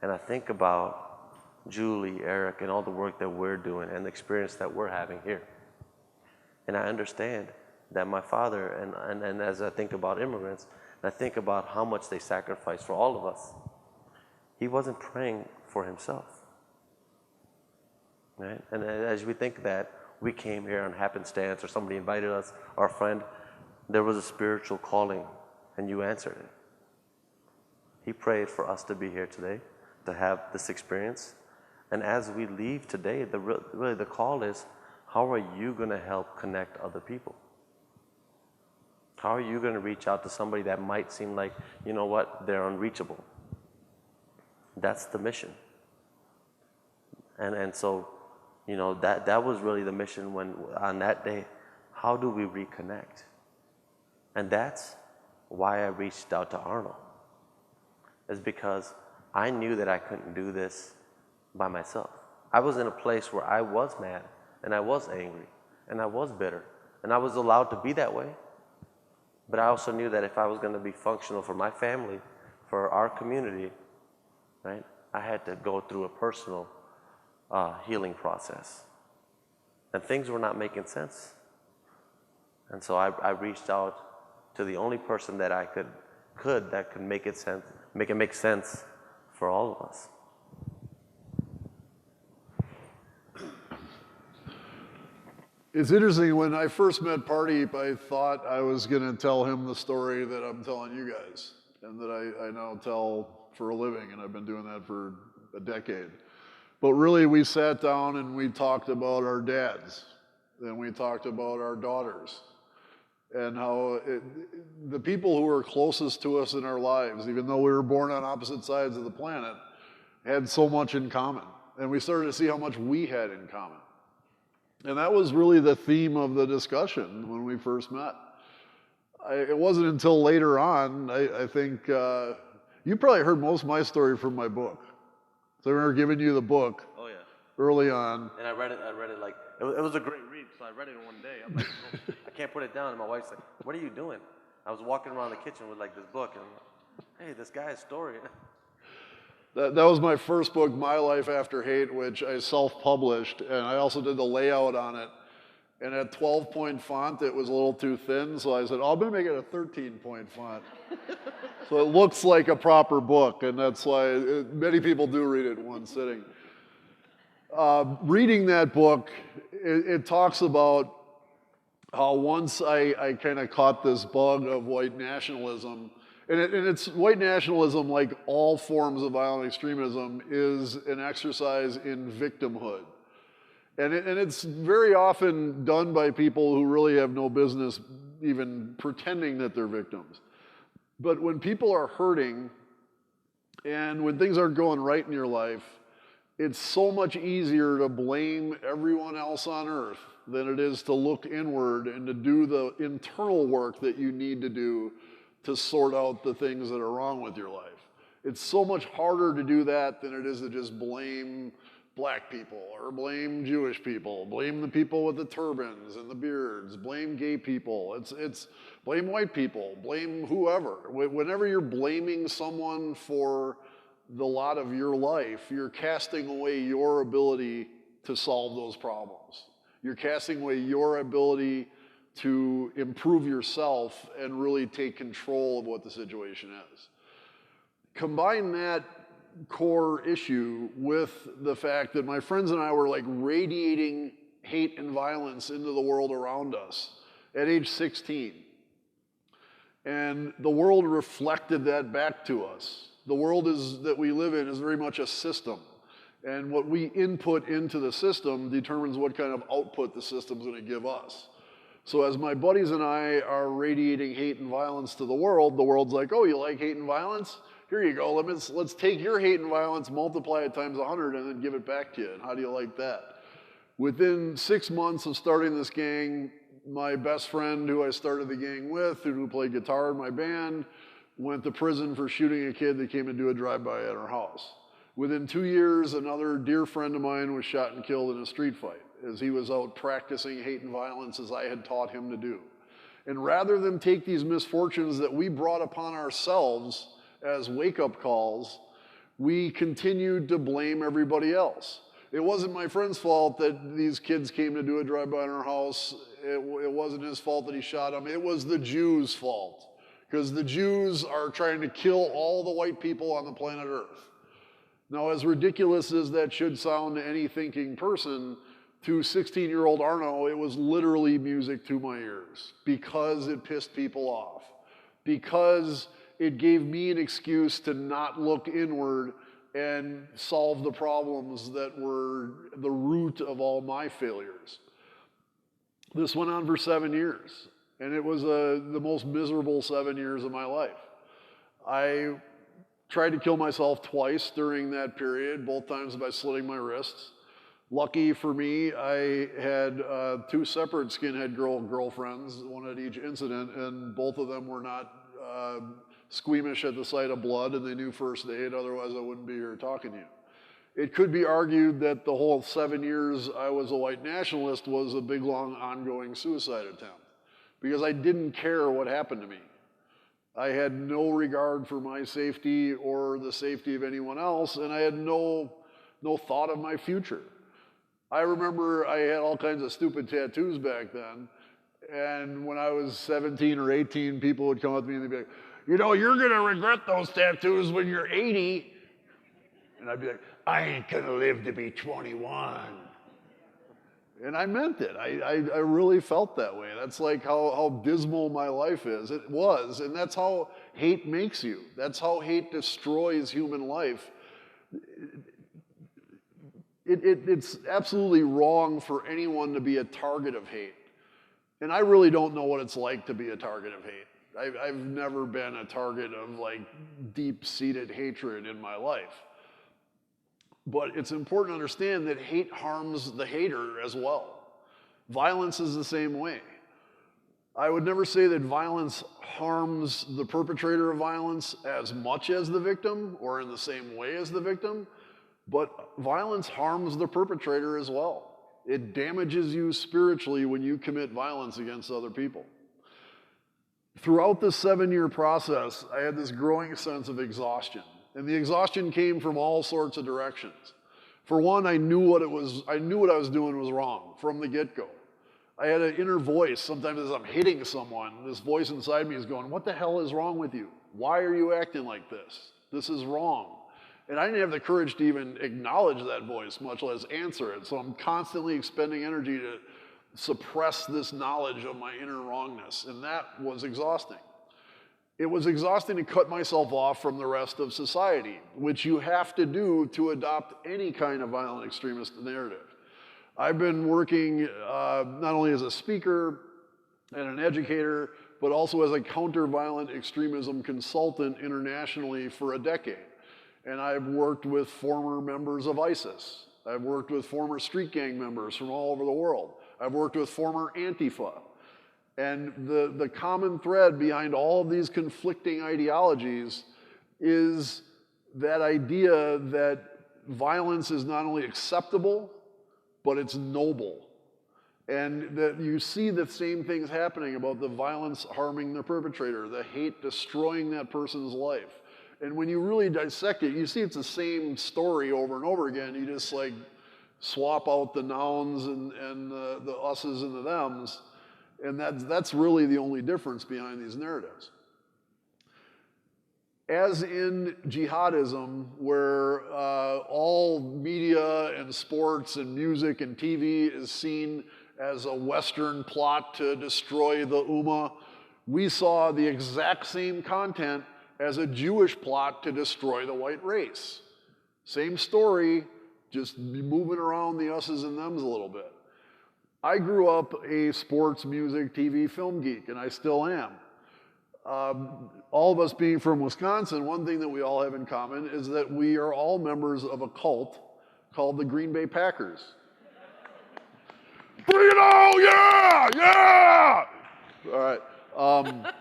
and I think about Julie, Eric, and all the work that we're doing and the experience that we're having here. And I understand that my father, and as I think about immigrants, and I think about how much they sacrifice for all of us, he wasn't praying for himself. Right? And as we think that we came here on happenstance or somebody invited us, our friend, there was a spiritual calling and you answered it. He prayed for us to be here today, to have this experience. And as we leave today, really the call is, how are you going to help connect other people? How are you going to reach out to somebody that might seem like, you know what, they're unreachable? That's the mission. And so, you know, that was really the mission when, on that day, how do we reconnect? And that's why I reached out to Arno, is because I knew that I couldn't do this by myself. I was in a place where I was mad, and I was angry, and I was bitter, and I was allowed to be that way. But I also knew that if I was going to be functional for my family, for our community, right, I had to go through a personal healing process. And things were not making sense. And so I reached out to the only person that I could make it make sense for all of us. It's interesting, when I first met Pardeep, I thought I was going to tell him the story that I'm telling you guys, and that I now tell for a living, and I've been doing that for a decade. But really, we sat down and we talked about our dads, and we talked about our daughters, and how the people who were closest to us in our lives, even though we were born on opposite sides of the planet, had so much in common. And we started to see how much we had in common. And that was really the theme of the discussion when we first met. It wasn't until later on, I think, you probably heard most of my story from my book. So I remember giving you the book early on. And I read it like, it was a great read, so I read it in one day. I'm like, oh, I can't put it down. And my wife's like, what are you doing? I was walking around the kitchen with like this book, and I'm like, hey, this guy's story. That was my first book, My Life After Hate, which I self-published, and I also did the layout on it. And at 12-point font, it was a little too thin, so I said, oh, I'm gonna make it a 13-point font. So it looks like a proper book, and that's why many people do read it in one sitting. Reading that book, it talks about how once I kind of caught this bug of white nationalism, and it's white nationalism, like all forms of violent extremism, is an exercise in victimhood. And it's very often done by people who really have no business even pretending that they're victims. But when people are hurting and when things aren't going right in your life, it's so much easier to blame everyone else on earth than it is to look inward and to do the internal work that you need to do to sort out the things that are wrong with your life. It's so much harder to do that than it is to just blame black people or blame Jewish people, blame the people with the turbans and the beards, blame gay people, it's blame white people, blame whoever. Whenever you're blaming someone for the lot of your life, you're casting away your ability to solve those problems. You're casting away your ability to improve yourself and really take control of what the situation is. Combine that core issue with the fact that my friends and I were like radiating hate and violence into the world around us at age 16. And the world reflected that back to us. The world that we live in is very much a system. And what we input into the system determines what kind of output the system's gonna give us. So as my buddies and I are radiating hate and violence to the world's like, oh, you like hate and violence? Here you go, let's take your hate and violence, multiply it times 100, and then give it back to you. And how do you like that? Within 6 months of starting this gang, my best friend who I started the gang with, who played guitar in my band, went to prison for shooting a kid that came to do a drive-by at our house. Within 2 years, another dear friend of mine was shot and killed in a street fight as he was out practicing hate and violence as I had taught him to do. And rather than take these misfortunes that we brought upon ourselves as wake-up calls, we continued to blame everybody else. It wasn't my friend's fault that these kids came to do a drive-by in our house. It wasn't his fault that he shot them. It was the Jews' fault, because the Jews are trying to kill all the white people on the planet Earth. Now, as ridiculous as that should sound to any thinking person, to 16-year-old Arno, it was literally music to my ears because it pissed people off, because it gave me an excuse to not look inward and solve the problems that were the root of all my failures. This went on for 7 years, and it was the most miserable 7 years of my life. I tried to kill myself twice during that period, both times by slitting my wrists. Lucky for me, I had 2 separate skinhead girlfriends, one at each incident, and both of them were not squeamish at the sight of blood, and they knew first aid, otherwise I wouldn't be here talking to you. It could be argued that the whole 7 years I was a white nationalist was a big, long, ongoing suicide attempt, because I didn't care what happened to me. I had no regard for my safety or the safety of anyone else, and I had no thought of my future. I remember I had all kinds of stupid tattoos back then, and when I was 17 or 18, people would come up to me and they'd be like, you know, you're gonna regret those tattoos when you're 80. And I'd be like, I ain't gonna live to be 21. And I meant it. I really felt that way. That's like how dismal my life is. It was, and that's how hate makes you. That's how hate destroys human life. It's absolutely wrong for anyone to be a target of hate. And I really don't know what it's like to be a target of hate. I've never been a target of like deep-seated hatred in my life. But it's important to understand that hate harms the hater as well. Violence is the same way. I would never say that violence harms the perpetrator of violence as much as the victim or in the same way as the victim, but violence harms the perpetrator as well. It damages you spiritually when you commit violence against other people. Throughout this 7-year process, I had this growing sense of exhaustion. And the exhaustion came from all sorts of directions. For one, I knew what I was doing was wrong from the get-go. I had an inner voice, sometimes as I'm hitting someone, this voice inside me is going, what the hell is wrong with you? Why are you acting like this? This is wrong. And I didn't have the courage to even acknowledge that voice, much less answer it. So I'm constantly expending energy to suppress this knowledge of my inner wrongness, and that was exhausting. It was exhausting to cut myself off from the rest of society, which you have to do to adopt any kind of violent extremist narrative. I've been working not only as a speaker and an educator, but also as a counter-violent extremism consultant internationally for a decade. And I've worked with former members of ISIS. I've worked with former street gang members from all over the world. I've worked with former Antifa. And the common thread behind all of these conflicting ideologies is that idea that violence is not only acceptable, but it's noble. And that you see the same things happening about the violence harming the perpetrator, the hate destroying that person's life. And when you really dissect it, you see it's the same story over and over again. You just like swap out the nouns and the us's and the thems. And that's really the only difference behind these narratives. As in jihadism, where all media and sports and music and TV is seen as a Western plot to destroy the Ummah, we saw the exact same content as a Jewish plot to destroy the white race. Same story, just moving around the us's and thems a little bit. I grew up a sports, music, TV, film geek, and I still am. All of us being from Wisconsin, one thing that we all have in common is that we are all members of a cult called the Green Bay Packers. Bring it on, yeah, yeah! All right.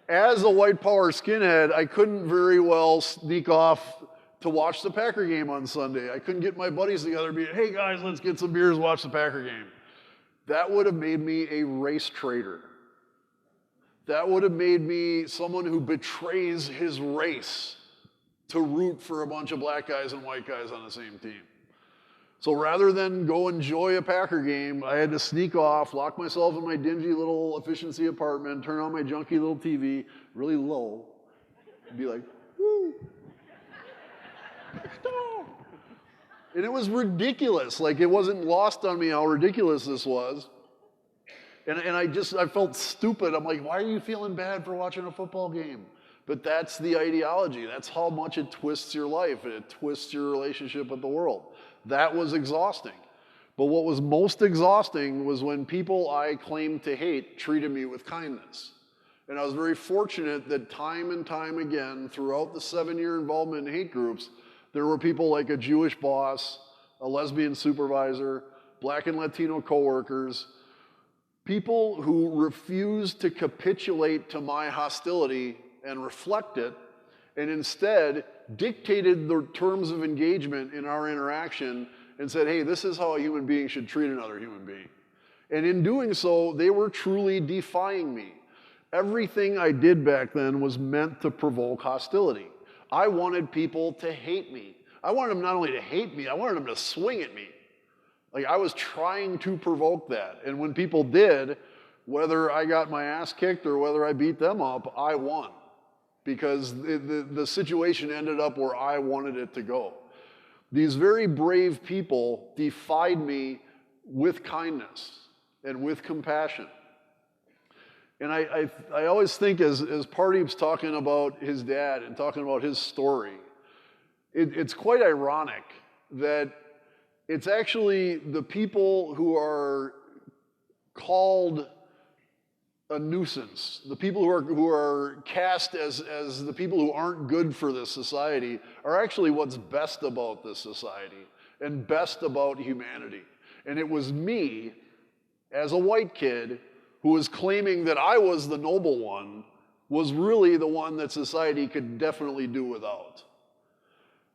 As a white power skinhead, I couldn't very well sneak off to watch the Packer game on Sunday. I couldn't get my buddies together and be, hey guys, let's get some beers, watch the Packer game. That would have made me a race traitor. That would have made me someone who betrays his race to root for a bunch of black guys and white guys on the same team. So rather than go enjoy a Packer game, I had to sneak off, lock myself in my dingy little efficiency apartment, turn on my junky little TV, really low, and be like, woo. And it was ridiculous. Like, it wasn't lost on me how ridiculous this was. And I felt stupid. I'm like, why are you feeling bad for watching a football game? But that's the ideology. That's how much it twists your life, and it twists your relationship with the world. That was exhausting. But what was most exhausting was when people I claimed to hate treated me with kindness. And I was very fortunate that time and time again, throughout the 7-year involvement in hate groups, there were people like a Jewish boss, a lesbian supervisor, black and Latino coworkers, people who refused to capitulate to my hostility and reflect it, and instead dictated the terms of engagement in our interaction and said, hey, this is how a human being should treat another human being. And in doing so, they were truly defying me. Everything I did back then was meant to provoke hostility. I wanted people to hate me. I wanted them not only to hate me, I wanted them to swing at me. Like, I was trying to provoke that. And when people did, whether I got my ass kicked or whether I beat them up, I won. Because the situation ended up where I wanted it to go. These very brave people defied me with kindness and with compassion. And I always think as Pardeep's talking about his dad and talking about his story, it's quite ironic that it's actually the people who are called a nuisance, the people who are cast as the people who aren't good for this society are actually what's best about this society and best about humanity. And it was me, as a white kid, who was claiming that I was the noble one, was really the one that society could definitely do without.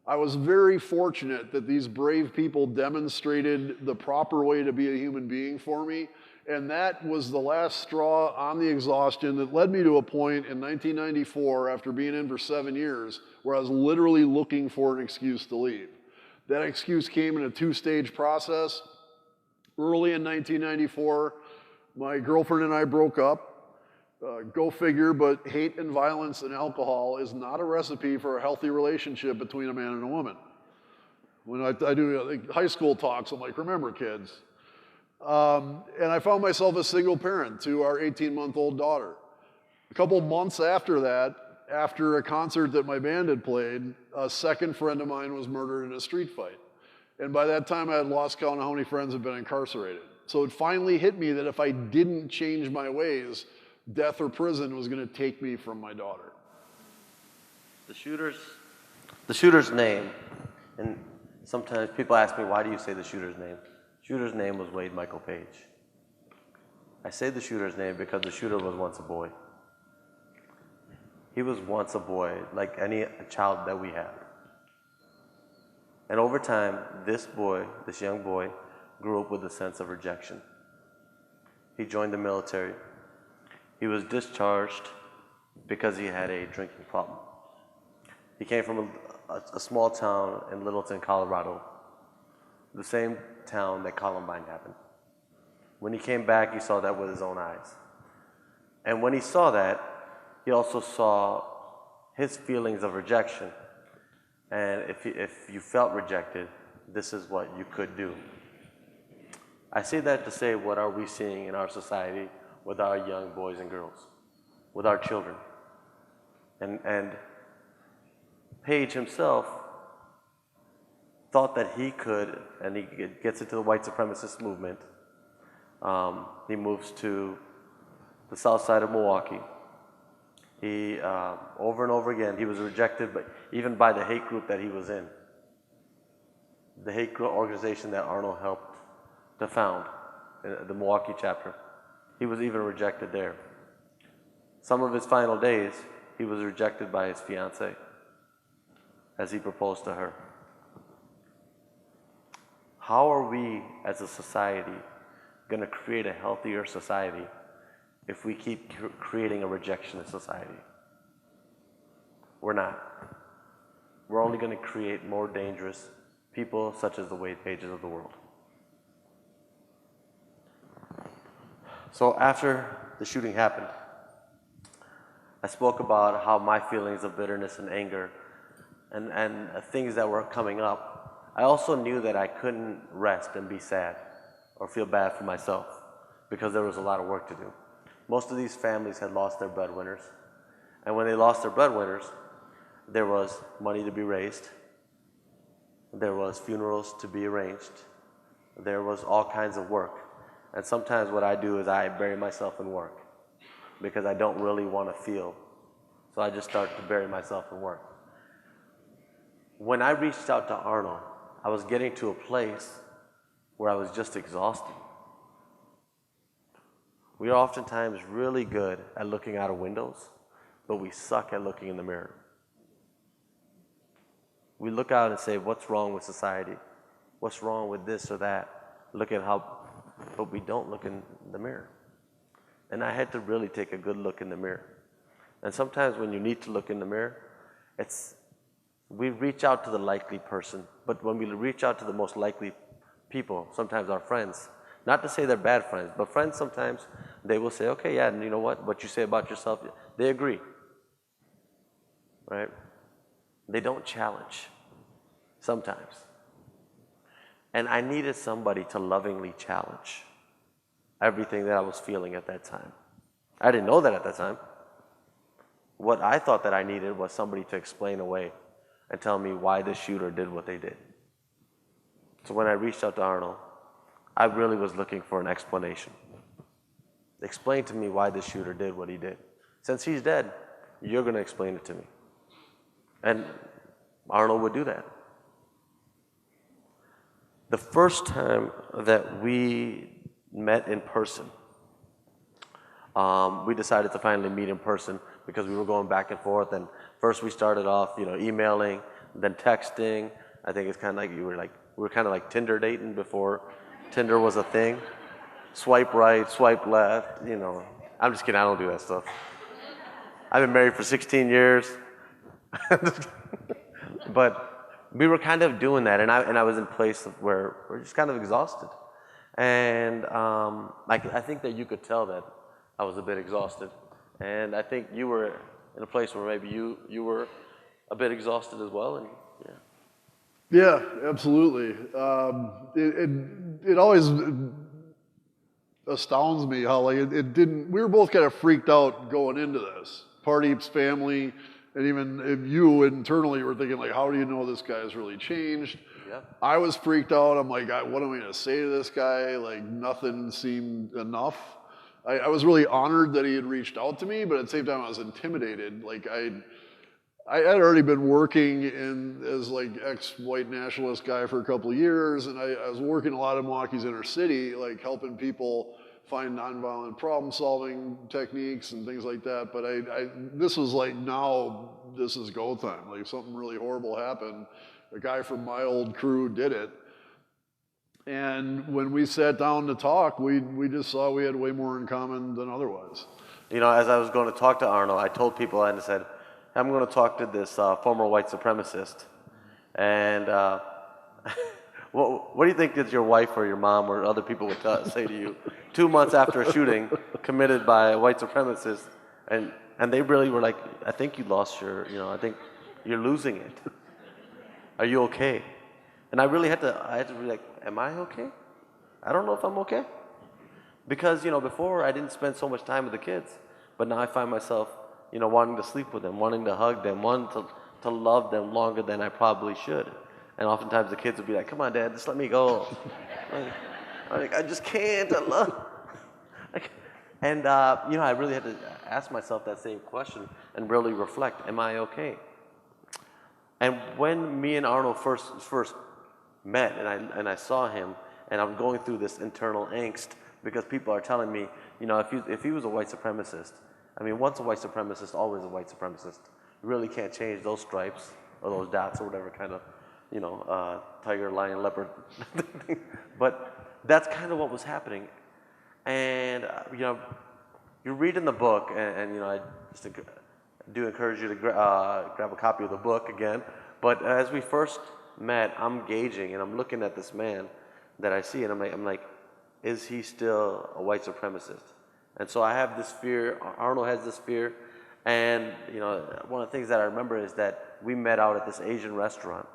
I was very fortunate that these brave people demonstrated the proper way to be a human being for me, and that was the last straw on the exhaustion that led me to a point in 1994, after being in for 7 years, where I was literally looking for an excuse to leave. That excuse came in a two-stage process. Early in 1994, my girlfriend and I broke up. Go figure, but hate and violence and alcohol is not a recipe for a healthy relationship between a man and a woman. When I do high school talks, I'm like, remember kids. And I found myself a single parent to our 18-month-old daughter. A couple months after that, after a concert that my band had played, a second friend of mine was murdered in a street fight. And by that time, I had lost count of how many friends had been incarcerated. So it finally hit me that if I didn't change my ways, death or prison was going to take me from my daughter. The shooter's name, and sometimes people ask me, why do you say the shooter's name? Shooter's name was Wade Michael Page. I say the shooter's name because the shooter was once a boy. He was once a boy, like any child that we had. And over time, this young boy, grew up with a sense of rejection. He joined the military. He was discharged because he had a drinking problem. He came from a small town in Littleton, Colorado, the same town that Columbine happened. When he came back, he saw that with his own eyes. And when he saw that, he also saw his feelings of rejection. And if you felt rejected, this is what you could do. I say that to say, what are we seeing in our society with our young boys and girls, with our children? And Page himself thought that he could, and he gets into the white supremacist movement. He moves to the south side of Milwaukee. He, over and over again, he was rejected, but even by the hate group that he was in. The hate group organization that Arno helped to found, the Milwaukee chapter. He was even rejected there. Some of his final days, he was rejected by his fiancée as he proposed to her. How are we as a society going to create a healthier society if we keep creating a rejection in society? We're not. We're only going to create more dangerous people such as the Wade Pages of the world. So after the shooting happened, I spoke about how my feelings of bitterness and anger and things that were coming up. I also knew that I couldn't rest and be sad or feel bad for myself because there was a lot of work to do. Most of these families had lost their breadwinners. And when they lost their breadwinners, there was money to be raised. There was funerals to be arranged. There was all kinds of work. And sometimes what I do is I bury myself in work because I don't really want to feel. So I just start to bury myself in work. When I reached out to Arno, I was getting to a place where I was just exhausted. We are oftentimes really good at looking out of windows, but we suck at looking in the mirror. We look out and say, what's wrong with society? What's wrong with this or that? Look at how, but we don't look in the mirror. And I had to really take a good look in the mirror. And sometimes when you need to look in the mirror, we reach out to the likely person, but when we reach out to the most likely people, sometimes our friends, not to say they're bad friends, but friends sometimes, they will say, okay, yeah, and you know what you say about yourself, they agree, right? They don't challenge, sometimes. And I needed somebody to lovingly challenge everything that I was feeling at that time. I didn't know that at that time. What I thought that I needed was somebody to explain away and tell me why the shooter did what they did. So when I reached out to Arno, I really was looking for an explanation. Explain to me why the shooter did what he did. Since he's dead, you're going to explain it to me. And Arno would do that. the first time that we met in person, we decided to finally meet in person because we were going back and forth. And first we started off, emailing, then texting. I think it's kind of like we were kind of like Tinder dating before Tinder was a thing. Swipe right, swipe left. I'm just kidding. I don't do that stuff. I've been married for 16 years, but we were kind of doing that, and I was in a place where we're just kind of exhausted, and I think that you could tell that I was a bit exhausted, and I think you were in a place where maybe you were a bit exhausted as well, and yeah. Yeah, absolutely. It always astounds me how it didn't. We were both kind of freaked out going into this. Pardeep's family, and even if you internally were thinking like, how do you know this guy's really changed? Yep. I was freaked out. I'm like, what am I gonna say to this guy? Like nothing seemed enough. I was really honored that he had reached out to me, but at the same time I was intimidated. Like I had already been working as like ex-white nationalist guy for a couple of years, and I was working a lot in Milwaukee's inner city, like helping people find nonviolent problem-solving techniques and things like that. But this was like, now this is go time. Like something really horrible happened. A guy from my old crew did it. And when we sat down to talk, we just saw we had way more in common than otherwise. As I was going to talk to Arno, I told people, and I said, I'm going to talk to this former white supremacist. And what do you think that your wife or your mom or other people would say to you 2 months after a shooting committed by a white supremacist? And they really were like, I think you lost your, I think you're losing it. Are you okay? And I had to be like, am I okay? I don't know if I'm okay. Because, before I didn't spend so much time with the kids, but now I find myself, wanting to sleep with them, wanting to hug them, wanting to love them longer than I probably should. And oftentimes the kids would be like, come on, Dad, just let me go. I just can't, I love. And, I really had to ask myself that same question and really reflect, am I okay? And when me and Arno first met and I saw him, and I'm going through this internal angst because people are telling me, if he was a white supremacist, once a white supremacist, always a white supremacist. You really can't change those stripes or those dots or whatever kind of, tiger, lion, leopard thing. But that's kind of what was happening. And, you read in the book, and I just do encourage you to grab a copy of the book again. But as we first met, I'm gauging and I'm looking at this man that I see, and I'm like, is he still a white supremacist? And so I have this fear, Arno has this fear, and one of the things that I remember is that we met out at this Asian restaurant.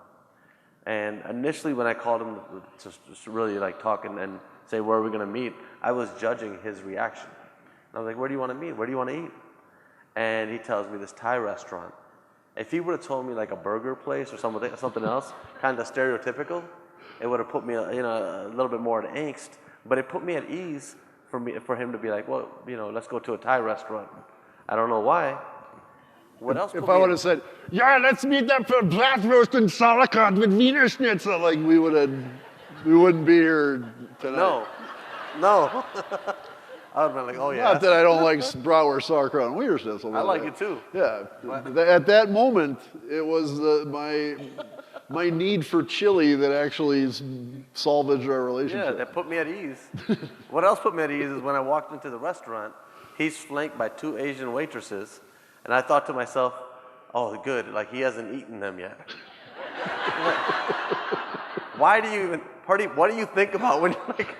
And initially when I called him to really like talk and say where are we gonna meet, I was judging his reaction. And I was like, where do you wanna meet? Where do you wanna eat? And he tells me this Thai restaurant. If he would have told me like a burger place or something else, kind of stereotypical, it would have put me a little bit more at angst. But it put me at ease for him to be like, well, let's go to a Thai restaurant. I don't know why. What else? If I would have said, yeah, let's meet up for bratwurst and sauerkraut with Wiener Schnitzel, like we wouldn't be here tonight. No. I would have been like, oh yeah. Not that I don't like bratwurst, sauerkraut, and Wiener Schnitzel. I like it too. Yeah. At that moment, it was my need for chili that actually salvaged our relationship. Yeah, that put me at ease. What else put me at ease is when I walked into the restaurant, he's flanked by 2 Asian waitresses, and I thought to myself, oh, good, like he hasn't eaten them yet. Why do you even, Pardeep, what do you think about when you're like,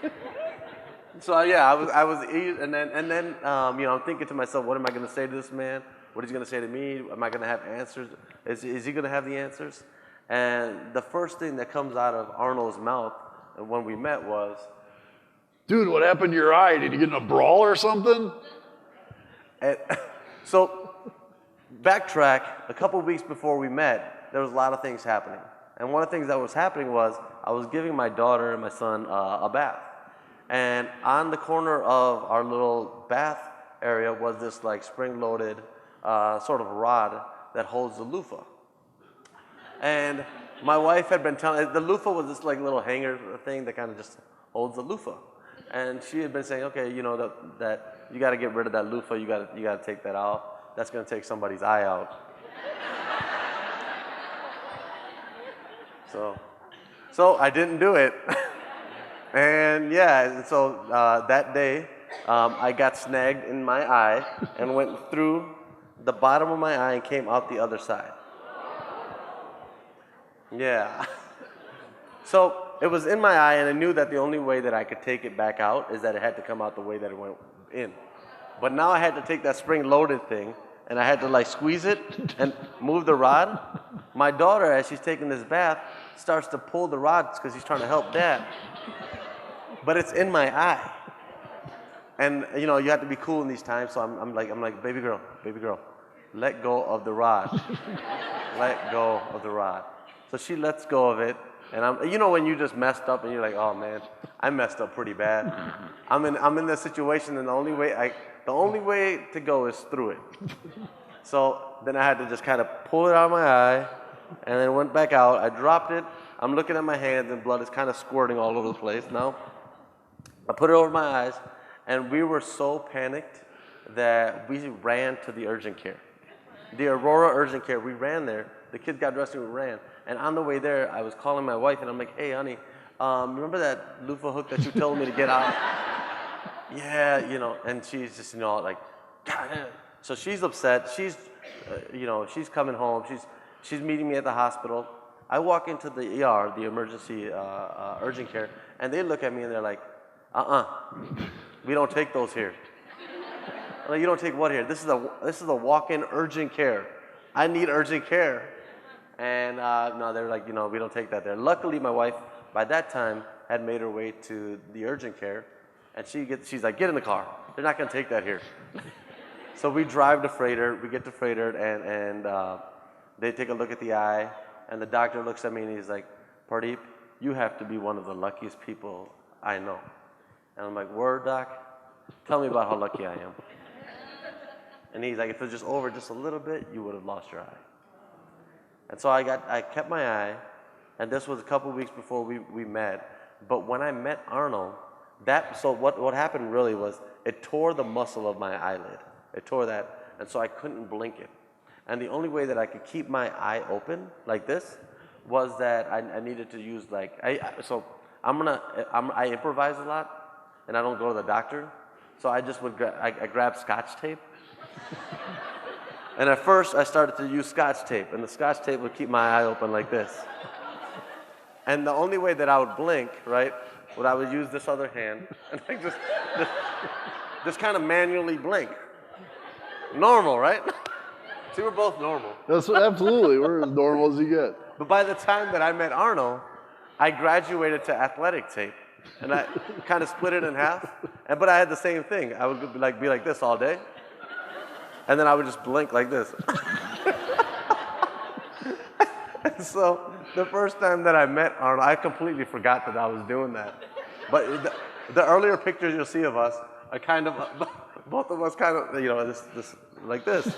so yeah, I was, and then I'm thinking to myself, what am I gonna say to this man? What is he gonna say to me? Am I gonna have answers? Is he gonna have the answers? And the first thing that comes out of Arno's mouth when we met was, dude, what happened to your eye? Did you get in a brawl or something? And so, backtrack, a couple weeks before we met, there was a lot of things happening. And one of the things that was happening was I was giving my daughter and my son a bath. And on the corner of our little bath area was this like spring-loaded sort of rod that holds the loofah. And my wife had been telling, the loofah was this like little hanger thing that kind of just holds the loofah. And she had been saying, okay, you know, that you got to get rid of that loofah, you got to take that out. That's going to take somebody's eye out. So I didn't do it. And yeah, so that day, I got snagged in my eye and went through the bottom of my eye and came out the other side. Yeah. So it was in my eye, and I knew that the only way that I could take it back out is that it had to come out the way that it went in. But now I had to take that spring-loaded thing, and I had to like squeeze it and move the rod. My daughter, as she's taking this bath, starts to pull the rods because she's trying to help Dad. But it's in my eye. And you know, you have to be cool in these times, so I'm like, baby girl, let go of the rod. Let go of the rod. So she lets go of it, and you know when you just messed up and you're like, oh man, I messed up pretty bad. I'm in this situation, and the only way to go is through it. So then I had to just kind of pull it out of my eye, and then went back out. I dropped it. I'm looking at my hands, and blood is kind of squirting all over the place now. I put it over my eyes, and we were so panicked that we ran to the urgent care. The Aurora urgent care, we ran there. The kids got dressed and we ran. And on the way there, I was calling my wife, and I'm like, hey, honey, remember that loofah hook that you told me to get out? Yeah, you know, and she's just, you know, like, God. So she's upset. She's, you know, she's coming home. She's meeting me at the hospital. I walk into the ER, the emergency urgent care, and they look at me and they're like, we don't take those here. I'm like, you don't take what here? This is a walk-in urgent care. I need urgent care. And no, they're like, you know, we don't take that there. Luckily, my wife, by that time, had made her way to the urgent care, and she's like, get in the car. They're not going to take that here. So we drive to Freighter. We get to Freighter, and they take a look at the eye, and the doctor looks at me, and he's like, Pardeep, you have to be one of the luckiest people I know. And I'm like, word, doc? Tell me about how lucky I am. And he's like, if it was just over just a little bit, you would have lost your eye. And so I kept my eye, and this was a couple weeks before we met. But when I met Arno, so what happened really was it tore the muscle of my eyelid. It tore that, and so I couldn't blink it. And the only way that I could keep my eye open like this was that I needed to use I improvise a lot. And I don't go to the doctor, so I just I grabbed Scotch tape. And at first, I started to use Scotch tape, and the Scotch tape would keep my eye open like this. And the only way that I would blink, right, I would use this other hand, and I just kind of manually blink. Normal, right? See, we're both normal. That's absolutely, we're as normal as you get. But by the time that I met Arno, I graduated to athletic tape. And I kind of split it in half, but I had the same thing. I would be like this all day, and then I would just blink like this. And so the first time that I met Arno, I completely forgot that I was doing that. But the earlier pictures you'll see of us are kind of, both of us kind of, you know, this like this.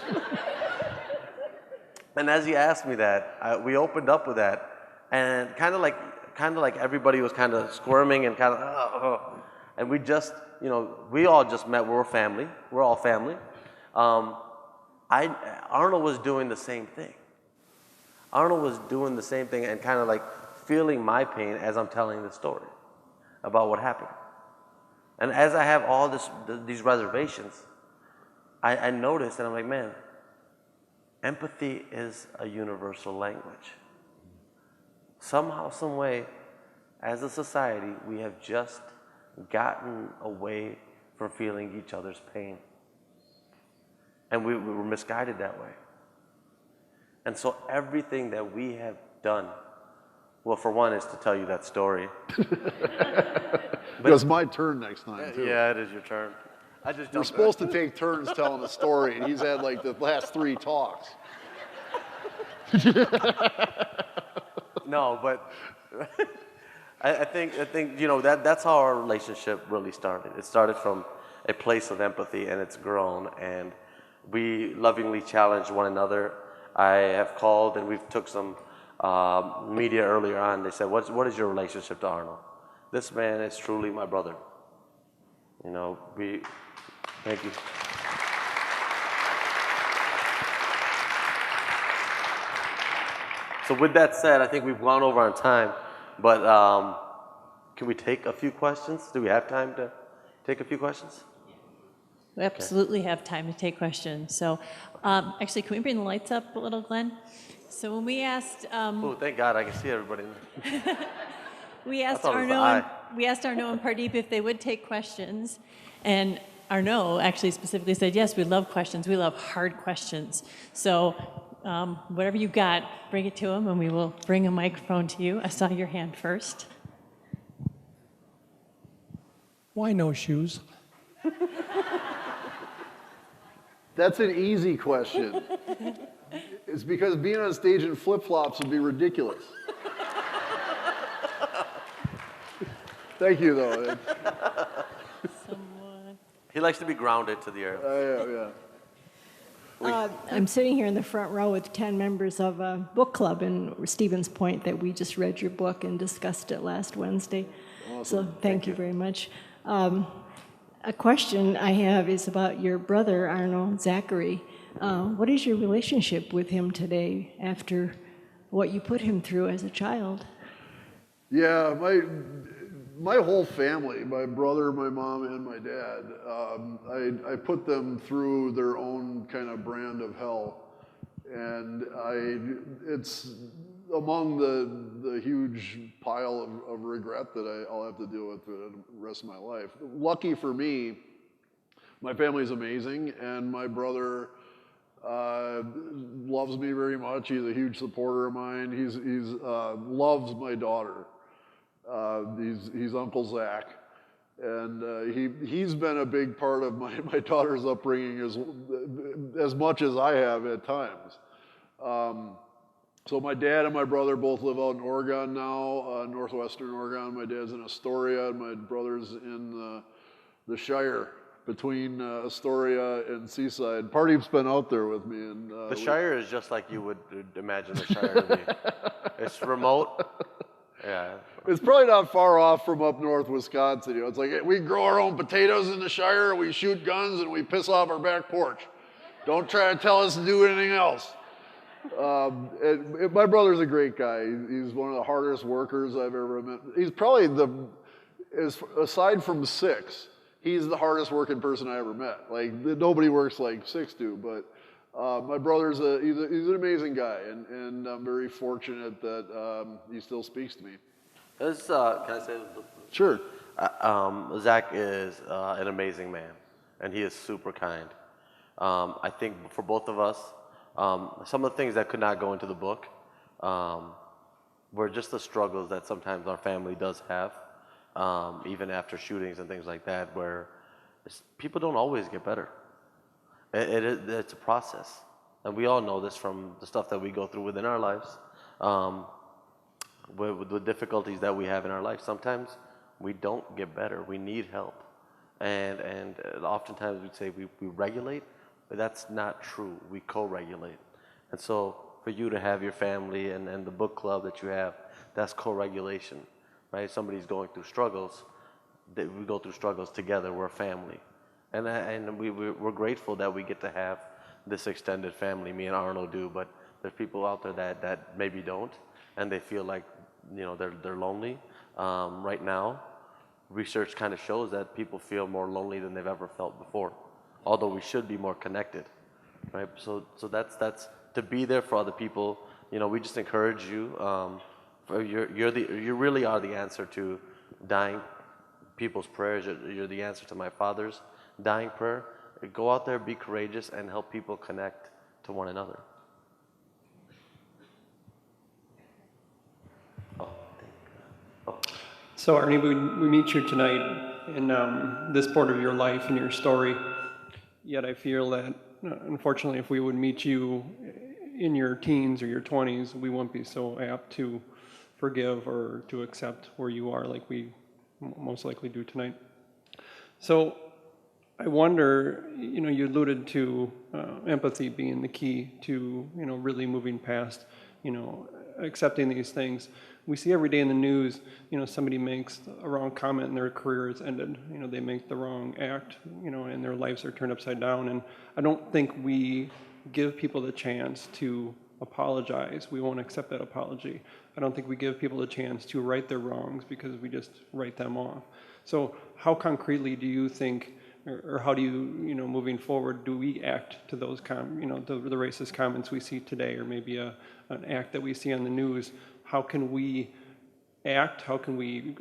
And as he asked me that, we opened up with that, and kind of like everybody was kind of squirming and kind of, and we just, you know, we all just met. We're family. We're all family. Arno was doing the same thing. Arno was doing the same thing and kind of like feeling my pain as I'm telling the story about what happened. And as I have all these reservations, I noticed, and I'm like, man, empathy is a universal language. Somehow, some way, as a society, we have just gotten away from feeling each other's pain. And we were misguided that way. And so everything that we have done, well, for one, is to tell you that story. It's my turn next time, too. Yeah, it is your turn. We're supposed to take turns telling the story, and he's had like the last 3 talks. No, but I think you know that's how our relationship really started. It started from a place of empathy, and it's grown. And we lovingly challenge one another. I have called, and we've took some media earlier on, they said, what is your relationship to Arno? This man is truly my brother. You know, thank you. So with that said, I think we've gone over on time, but can we take a few questions? Do we have time to take a few questions? We absolutely have time to take questions. So actually, can we bring the lights up a little, Glenn? So when we asked... oh, thank God, I can see everybody. we asked Arno and Pardeep if they would take questions, and Arno actually specifically said, yes, we love questions. We love hard questions. So whatever you got, bring it to him, and we will bring a microphone to you. I saw your hand first. Why no shoes? That's an easy question. It's because being on stage in flip-flops would be ridiculous. Thank you, though. He likes to be grounded to the earth. Yeah. I'm sitting here in the front row with 10 members of a book club in Stevens Point that we just read your book and discussed it last Wednesday. Awesome. So thank you very much. A question I have is about your brother, Arno Zachary. What is your relationship with him today after what you put him through as a child? Yeah, my whole family, my brother, my mom, and my dad, I put them through their own kind of brand of hell. And it's among the huge pile of regret that I'll have to deal with for the rest of my life. Lucky for me, my family's amazing, and my brother loves me very much. He's a huge supporter of mine. He's loves my daughter. He's Uncle Zach, and he's been a big part of my daughter's upbringing as much as I have at times. So my dad and my brother both live out in Oregon now, northwestern Oregon. My dad's in Astoria, and my brother's in the Shire between Astoria and Seaside. Pardeep's been out there with me. And the Shire is just like you would imagine the Shire to be. It's remote. Yeah. It's probably not far off from up north Wisconsin. You know, it's like we grow our own potatoes in the Shire, we shoot guns, and we piss off our back porch. Don't try to tell us to do anything else. My brother's a great guy. He's one of the hardest workers I've ever met. He's probably aside from Sikhs, he's the hardest working person I ever met. Like, nobody works like Sikhs do, but my brother's he's an amazing guy, and I'm very fortunate that he still speaks to me. Can I say? Sure. Zach is an amazing man, and he is super kind. I think for both of us, some of the things that could not go into the book were just the struggles that sometimes our family does have, even after shootings and things like that, where people don't always get better. It's a process, and we all know this from the stuff that we go through within our lives, with the difficulties that we have in our life. Sometimes we don't get better. We need help, and oftentimes we'd say we regulate, but that's not true. We co-regulate. And so for you to have your family and the book club that you have, that's co-regulation, right? Somebody's going through struggles, we go through struggles together. We're a family. And we're grateful that we get to have this extended family. Me and Arno do, but there's people out there that maybe don't, and they feel like, you know, they're lonely. Right now, research kind of shows that people feel more lonely than they've ever felt before, although we should be more connected, right? So that's to be there for other people. You know, we just encourage you. You really are the answer to dying people's prayers. You're the answer to my father's dying prayer. Go out there, be courageous, and help people connect to one another. So Arnie, we meet you tonight in this part of your life and your story, yet I feel that unfortunately if we would meet you in your teens or your 20s, we won't be so apt to forgive or to accept where you are like we most likely do tonight. So I wonder, you know, you alluded to empathy being the key to, you know, really moving past, you know, accepting these things. We see every day in the news, somebody makes a wrong comment and their career is ended. They make the wrong act, and their lives are turned upside down. And I don't think we give people the chance to apologize. We won't accept that apology. I don't think we give people a chance to right their wrongs because we just write them off. So how concretely do you think, or how do you, moving forward, do we act to those, the racist comments we see today, or maybe an act that we see on the news? How can we act? How can we,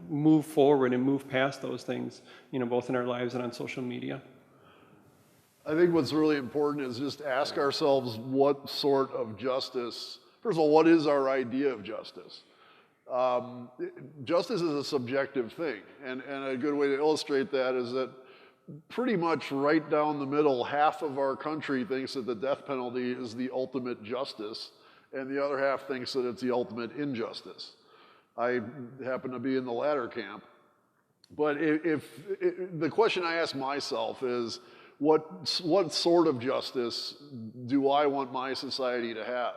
move forward and move past those things, both in our lives and on social media? I think what's really important is just ask ourselves what sort of justice, first of all, what is our idea of justice? Justice is a subjective thing, and a good way to illustrate that is that pretty much right down the middle, half of our country thinks that the death penalty is the ultimate justice, and the other half thinks that it's the ultimate injustice. I happen to be in the latter camp. But the question I ask myself is, what sort of justice do I want my society to have?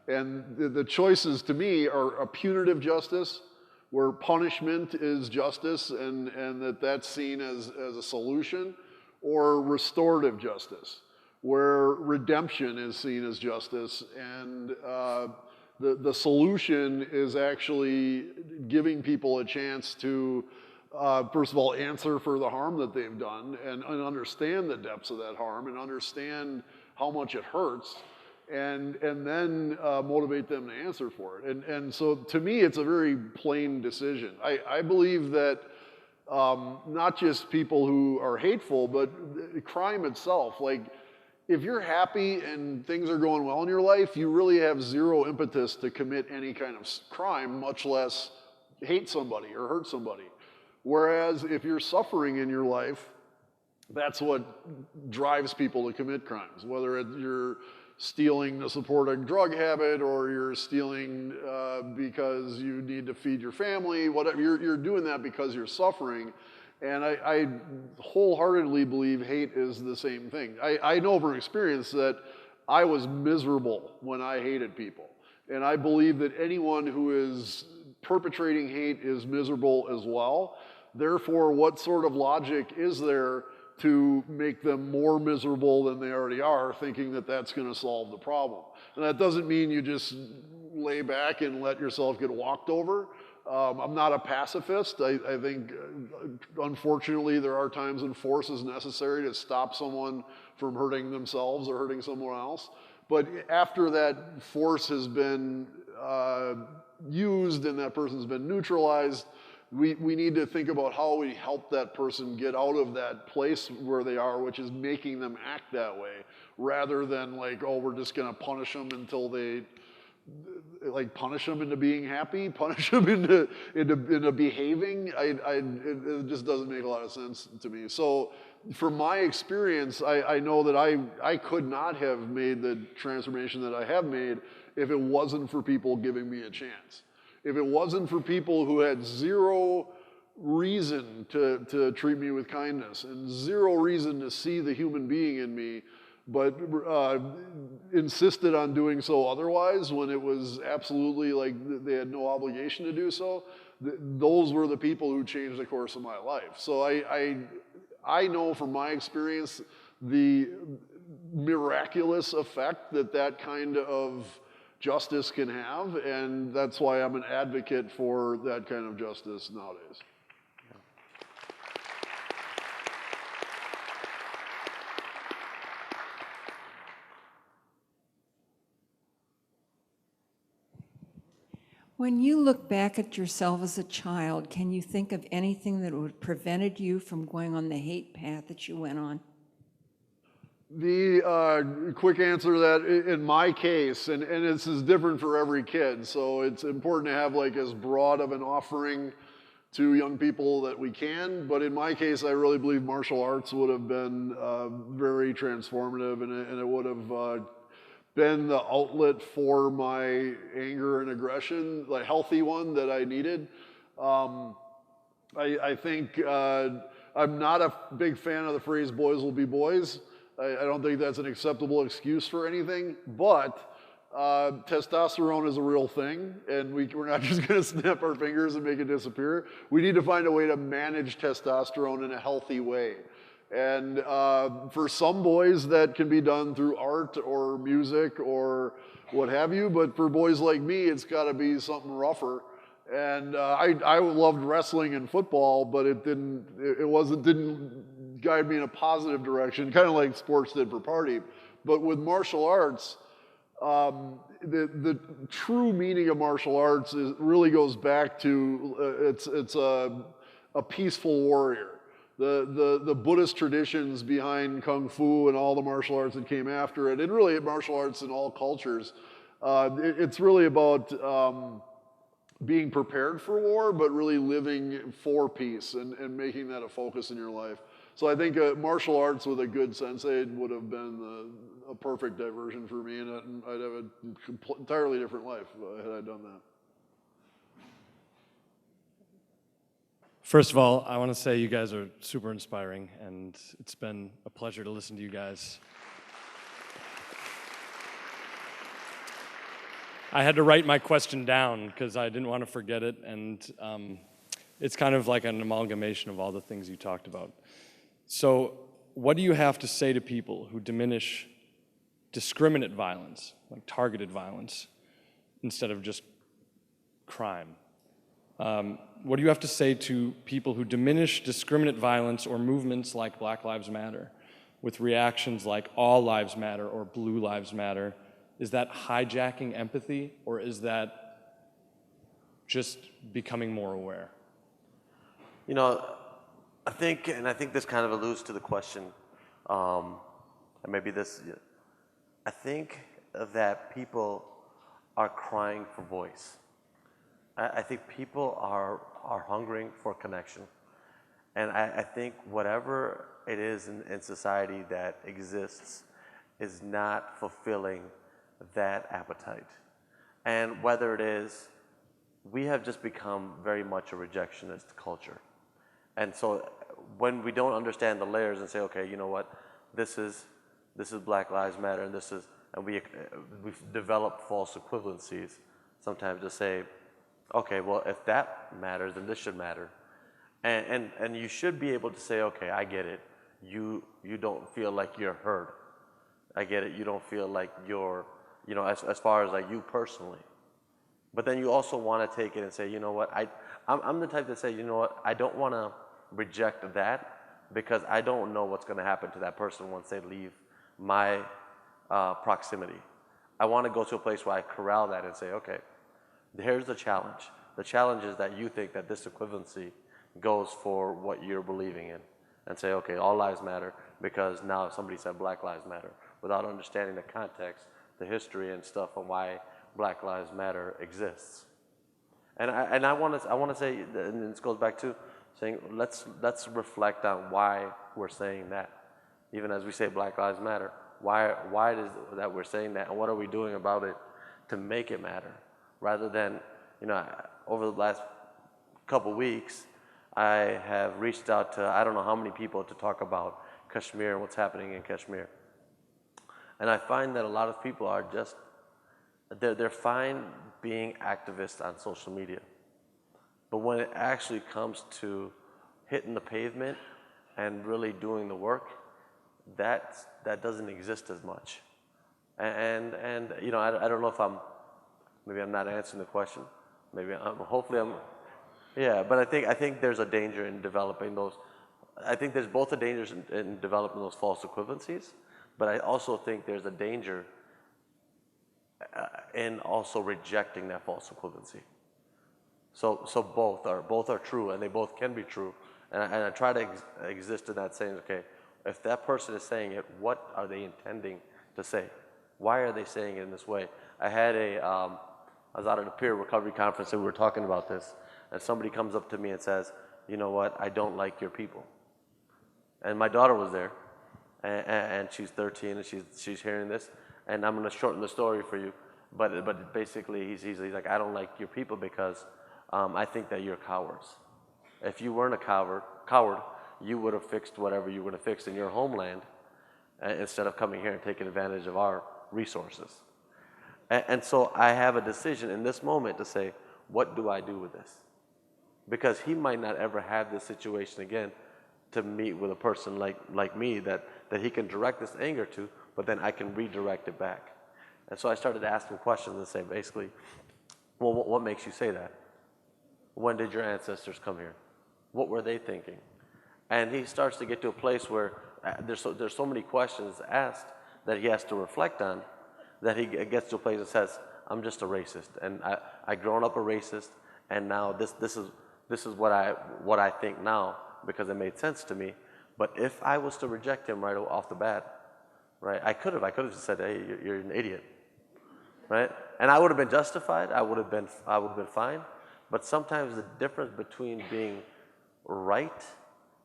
And the choices to me are a punitive justice, where punishment is justice and that's seen as a solution, or restorative justice, where redemption is seen as justice and the solution is actually giving people a chance to first of all, answer for the harm that they've done and understand the depths of that harm and understand how much it hurts and then motivate them to answer for it. And so to me, it's a very plain decision. I believe that not just people who are hateful, but crime itself. Like, if you're happy and things are going well in your life, you really have zero impetus to commit any kind of crime, much less hate somebody or hurt somebody. Whereas if you're suffering in your life, that's what drives people to commit crimes. Whether you're stealing to support a drug habit or you're stealing because you need to feed your family, whatever, you're doing that because you're suffering. And I wholeheartedly believe hate is the same thing. I know from experience that I was miserable when I hated people. And I believe that anyone who is perpetrating hate is miserable as well. Therefore, what sort of logic is there to make them more miserable than they already are, thinking that that's going to solve the problem? And that doesn't mean you just lay back and let yourself get walked over. I'm not a pacifist. I think, unfortunately, there are times when force is necessary to stop someone from hurting themselves or hurting someone else. But after that force has been used and that person's been neutralized, we need to think about how we help that person get out of that place where they are, which is making them act that way, rather than like, oh, we're just going to punish them until they, like, punish them into being happy, punish them into behaving. It just doesn't make a lot of sense to me. So from my experience, I know that I could not have made the transformation that I have made if it wasn't for people giving me a chance. If it wasn't for people who had zero reason to treat me with kindness and zero reason to see the human being in me, but insisted on doing so otherwise when it was absolutely like they had no obligation to do so, those were the people who changed the course of my life. So I know from my experience the miraculous effect that kind of justice can have, and that's why I'm an advocate for that kind of justice nowadays. When you look back at yourself as a child, can you think of anything that would have prevented you from going on the hate path that you went on? The quick answer to that, in my case, and this is different for every kid, so it's important to have like as broad of an offering to young people that we can, but in my case, I really believe martial arts would have been very transformative, and it would have been the outlet for my anger and aggression, the healthy one that I needed. I think I'm not a big fan of the phrase "boys will be boys." I don't think that's an acceptable excuse for anything, but Testosterone is a real thing, and we're not just going to snap our fingers and make it disappear. We need to find a way to manage testosterone in a healthy way. And for some boys, that can be done through art or music or what have you, but for boys like me, it's got to be something rougher. And I loved wrestling and football, but it didn't guide me in a positive direction, kind of like sports did for Pardeep. But with martial arts, the true meaning of martial arts really goes back to it's a peaceful warrior. The Buddhist traditions behind Kung Fu and all the martial arts that came after it, and really martial arts in all cultures, it's really about being prepared for war, but really living for peace and making that a focus in your life. So I think martial arts with a good sensei would have been a perfect diversion for me, and I'd have an entirely different life had I done that. First of all, I want to say you guys are super inspiring, and it's been a pleasure to listen to you guys. I had to write my question down because I didn't want to forget it, and it's kind of like an amalgamation of all the things you talked about. So, what do you have to say to people who diminish discriminate violence, like targeted violence, instead of just crime? What do you have to say to people who diminish discriminate violence or movements like Black Lives Matter with reactions like All Lives Matter or Blue Lives Matter? Is that hijacking empathy, or is that just becoming more aware? You know, I think this kind of alludes to the question, and maybe this, I think that people are crying for voice. I think people are hungering for connection. And I think whatever it is in society that exists is not fulfilling that appetite. And whether it is, we have just become very much a rejectionist culture. And so when we don't understand the layers and say, okay, you know what, this is Black Lives Matter, and we've developed false equivalencies sometimes to say, okay, well, if that matters, then this should matter. And you should be able to say, okay, I get it. You don't feel like you're heard. I get it. You don't feel like you're, as far as like you personally. But then you also want to take it and say, you know what, I'm the type to say, you know what, I don't want to reject that because I don't know what's going to happen to that person once they leave my proximity. I want to go to a place where I corral that and say, okay, here's the challenge. The challenge is that you think that this equivalency goes for what you're believing in. And say, okay, all lives matter because now somebody said Black Lives Matter without understanding the context, the history and stuff on why Black Lives Matter exists. And I want to say, and this goes back to saying, let's reflect on why we're saying that. Even as we say Black Lives Matter, why it is that we're saying that, and what are we doing about it to make it matter? Rather than, over the last couple weeks, I have reached out to I don't know how many people to talk about Kashmir and what's happening in Kashmir. And I find that a lot of people are just, they're fine being activists on social media. But when it actually comes to hitting the pavement and really doing the work, that doesn't exist as much. And I don't know if maybe I'm not answering the question. Maybe hopefully I'm. Yeah, but I think there's a danger in developing those. I think there's both a danger in developing those false equivalencies, but I also think there's a danger in also rejecting that false equivalency. So both are true, and they both can be true. And I try to exist in that saying, okay, if that person is saying it, what are they intending to say? Why are they saying it in this way? I was out at a peer recovery conference and we were talking about this, and somebody comes up to me and says, you know what, I don't like your people. And my daughter was there, and she's 13, and she's hearing this, and I'm going to shorten the story for you, but basically he's like, I don't like your people because I think that you're cowards. If you weren't a coward, you would have fixed whatever you were going to fix in your homeland instead of coming here and taking advantage of our resources. And so I have a decision in this moment to say, what do I do with this? Because he might not ever have this situation again to meet with a person like me that he can direct this anger to, but then I can redirect it back. And so I started asking questions and say, basically, well, what makes you say that? When did your ancestors come here? What were they thinking? And he starts to get to a place where there's so many questions asked that he has to reflect on, that he gets to a place that says, I'm just a racist, and I grown up a racist, and now this is what I think now because it made sense to me. But if I was to reject him right off the bat, right, I could have just said, hey, you're an idiot, right? And I would have been justified. I would have been fine. But sometimes the difference between being right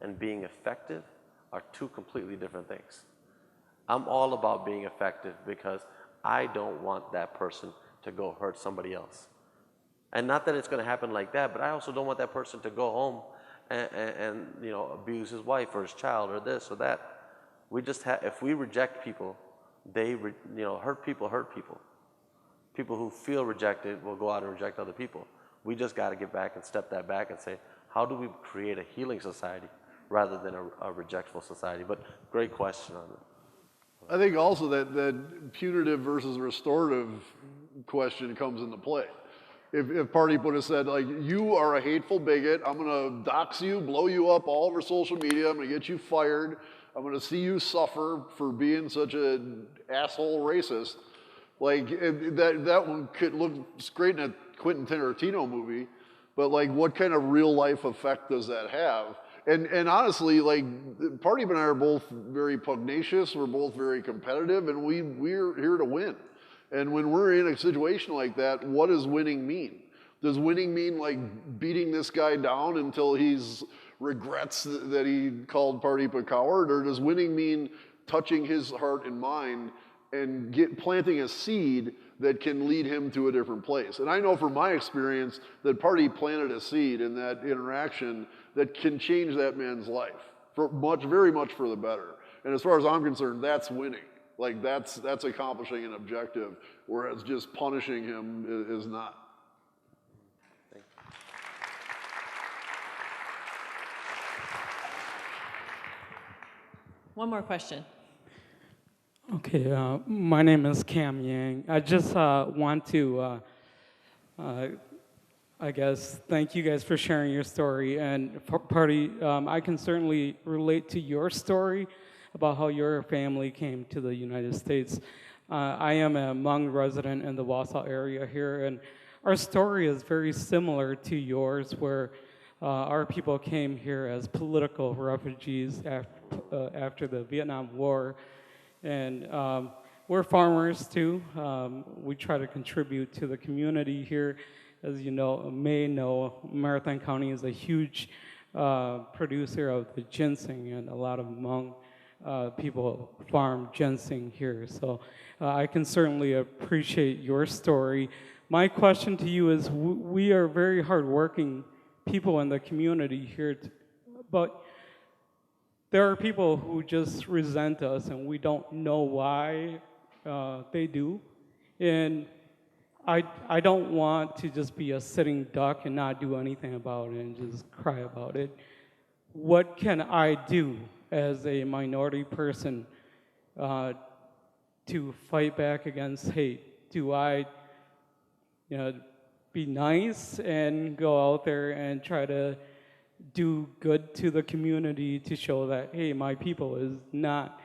and being effective are two completely different things. I'm all about being effective because I don't want that person to go hurt somebody else. And not that it's going to happen like that, but I also don't want that person to go home and abuse his wife or his child or this or that. We just if we reject people, hurt people hurt people. People who feel rejected will go out and reject other people. We just got to get back and step that back and say, how do we create a healing society rather than a rejectful society? But great question on it. I think also that punitive versus restorative question comes into play. If Pardeep would have said, like, you are a hateful bigot, I'm going to dox you, blow you up all over social media, I'm going to get you fired, I'm going to see you suffer for being such an asshole racist, like, that one could look great in a Quentin Tarantino movie, but, like, what kind of real-life effect does that have? And honestly, like, Pardeep and I are both very pugnacious, we're both very competitive, and we're here to win. And when we're in a situation like that, what does winning mean? Does winning mean, like, beating this guy down until he's regrets that he called Pardeep a coward? Or does winning mean touching his heart and mind and planting a seed that can lead him to a different place? And I know from my experience that Pardeep planted a seed in that interaction that can change that man's life, very much for the better. And as far as I'm concerned, that's winning. Like, that's accomplishing an objective, whereas just punishing him is not. One more question. Okay, my name is Cam Yang. I just want to, I guess, thank you guys for sharing your story. And Pardeep, I can certainly relate to your story about how your family came to the United States. I am a Hmong resident in the Wausau area here, and our story is very similar to yours, where our people came here as political refugees after the Vietnam War. And we're farmers too. We try to contribute to the community here. As you may know, Marathon County is a huge producer of the ginseng, and a lot of Hmong people farm ginseng here. So I can certainly appreciate your story. My question to you is, we are very hardworking people in the community here, but there are people who just resent us and we don't know why they do. And I don't want to just be a sitting duck and not do anything about it and just cry about it. What can I do as a minority person to fight back against hate? Do I be nice and go out there and try to do good to the community to show that, hey, my people is not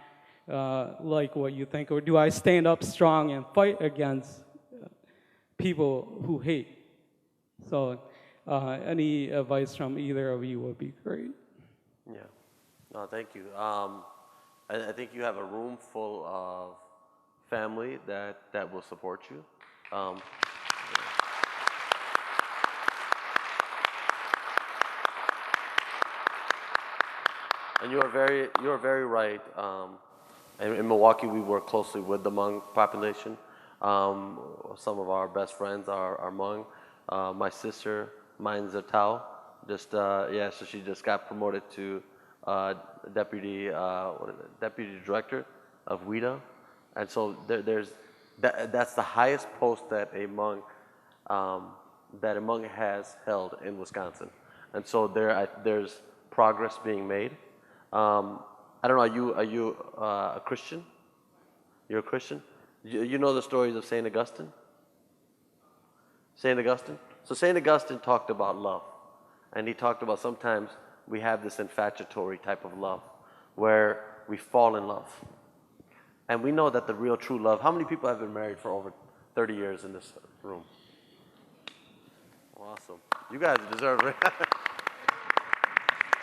like what you think? Or do I stand up strong and fight against people who hate? So any advice from either of you would be great. Yeah. No, thank you. I think you have a room full of family that will support you. And you are very right. In Milwaukee, we work closely with the Hmong population. Some of our best friends are Hmong. My sister, mine's a Tao. So she just got promoted to deputy director of WIDA, and so there's That's the highest post that a monk has held in Wisconsin, and so there's progress being made. I don't know. Are you a Christian? You're a Christian. You know the stories of Saint Augustine. Saint Augustine. So Saint Augustine talked about love, and he talked about sometimes we have this infatuatory type of love, where we fall in love, and we know that the real true love. How many people have been married for over 30 years in this room? Awesome. You guys deserve it.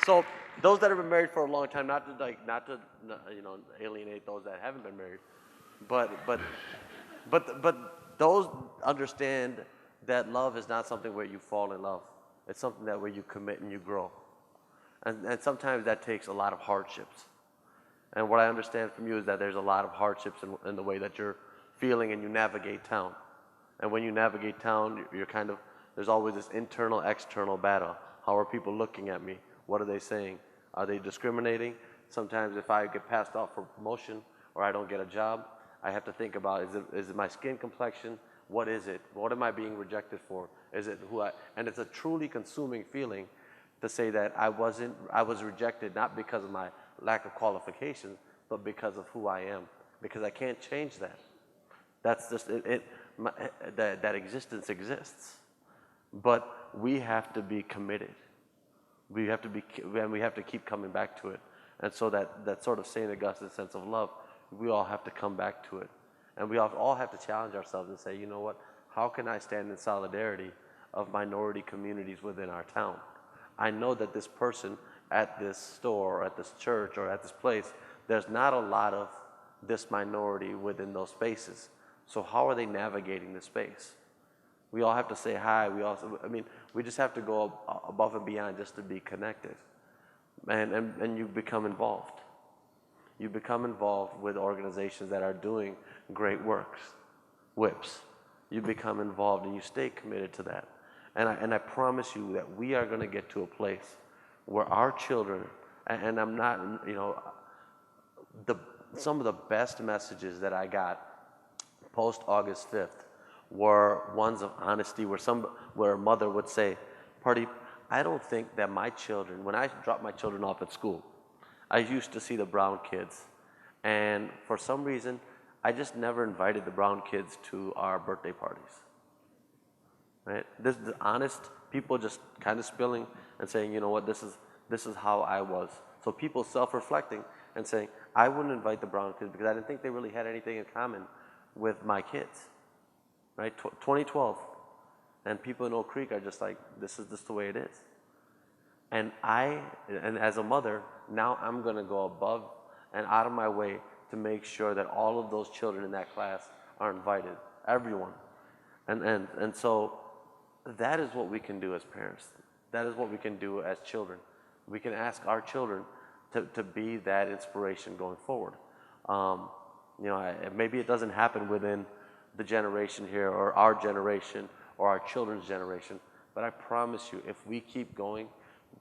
So those that have been married for a long time, not to alienate those that haven't been married, but those understand that love is not something where you fall in love. It's something that where you commit and you grow, and sometimes that takes a lot of hardships. And what I understand from you is that there's a lot of hardships in the way that you're feeling and you navigate town. And when you navigate town, there's always this internal, external battle. How are people looking at me? What are they saying? Are they discriminating? Sometimes if I get passed off for promotion or I don't get a job, I have to think about, is it my skin complexion? What is it? What am I being rejected for? Is it and it's a truly consuming feeling to say that I was rejected not because of my lack of qualifications, but because of who I am. Because I can't change that. That's just that existence exists. But we have to be committed. We have to keep coming back to it. And so that sort of St. Augustine sense of love, we all have to come back to it. And we all have to challenge ourselves and say, you know what, how can I stand in solidarity of minority communities within our town? I know that this person at this store or at this church or at this place, there's not a lot of this minority within those spaces. So how are they navigating the space? We all have to say hi. We just have to go above and beyond just to be connected. And you become involved. You become involved with organizations that are doing great works, WIPPS. You become involved and you stay committed to that. And I promise you that we are going to get to a place where our children, and I'm not, some of the best messages that I got post August 5th were ones of honesty, where a mother would say, Pardeep, I don't think that my children, when I drop my children off at school, I used to see the brown kids, and for some reason, I just never invited the brown kids to our birthday parties. Right? This is honest people just kind of spilling and saying, you know what, this is how I was. So people self-reflecting and saying, I wouldn't invite the brown kids because I didn't think they really had anything in common with my kids. Right? 2012, and people in Oak Creek are just like, this is just the way it is. And as a mother, now I'm going to go above and out of my way to make sure that all of those children in that class are invited, everyone. And so that is what we can do as parents. That is what we can do as children. We can ask our children to be that inspiration going forward. Maybe it doesn't happen within the generation here or our generation or our children's generation, but I promise you, if we keep going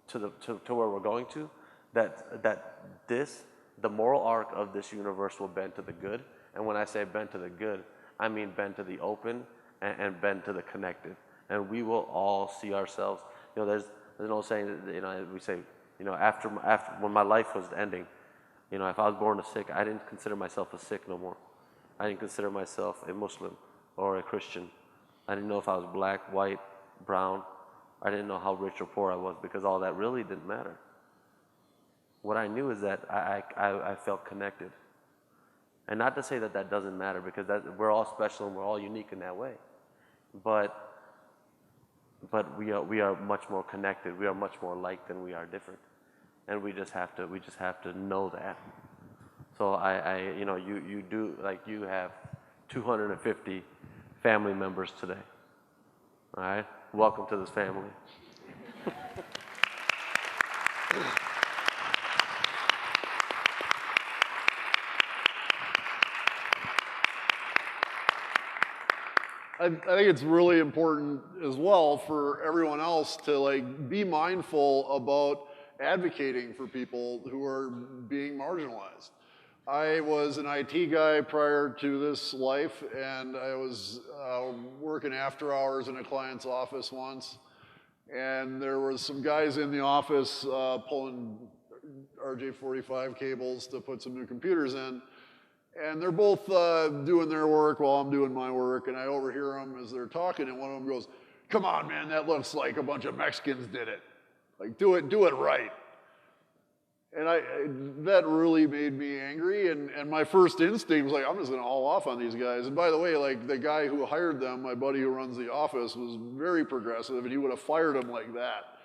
to where we're going to, the moral arc of this universe will bend to the good. And when I say bend to the good, I mean bend to the open and bend to the connected. And we will all see ourselves. There's an old saying that, we say, after when my life was ending, if I was born a Sikh, I didn't consider myself a Sikh no more. I didn't consider myself a Muslim or a Christian. I didn't know if I was black, white, brown. I didn't know how rich or poor I was because all that really didn't matter. What I knew is that I felt connected. And not to say that that doesn't matter because we're all special and we're all unique in that way. But we are much more connected. We are much more alike than we are different. And we just have to know that. So you have 250 family members today. All right? Welcome to this family. I think it's really important as well for everyone else to be mindful about advocating for people who are being marginalized. I was an IT guy prior to this life, and I was working after hours in a client's office once, and there was some guys in the office pulling RJ45 cables to put some new computers in, and they're both doing their work while I'm doing my work, and I overhear them as they're talking, and one of them goes, "Come on, man, that looks like a bunch of Mexicans did it. Like, do it right." And that really made me angry, and my first instinct was like, I'm just gonna haul off on these guys. And by the way, like, the guy who hired them, my buddy who runs the office, was very progressive, and he would have fired them like that.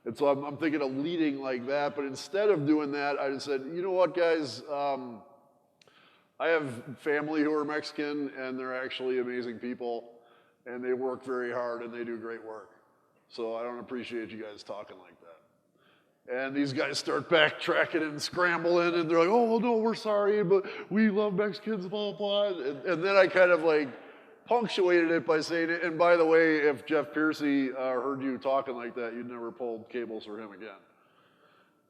And so I'm thinking of leading like that, but instead of doing that, I just said, you know what, guys, I have family who are Mexican, and they're actually amazing people, and they work very hard, and they do great work. So I don't appreciate you guys talking like that. And these guys start backtracking and scrambling, and they're like, "Oh, no, we're sorry, but we love Mexicans, blah, blah." And then I kind of like punctuated it by saying, and by the way, if Jeff Piercy heard you talking like that, you'd never pulled cables for him again.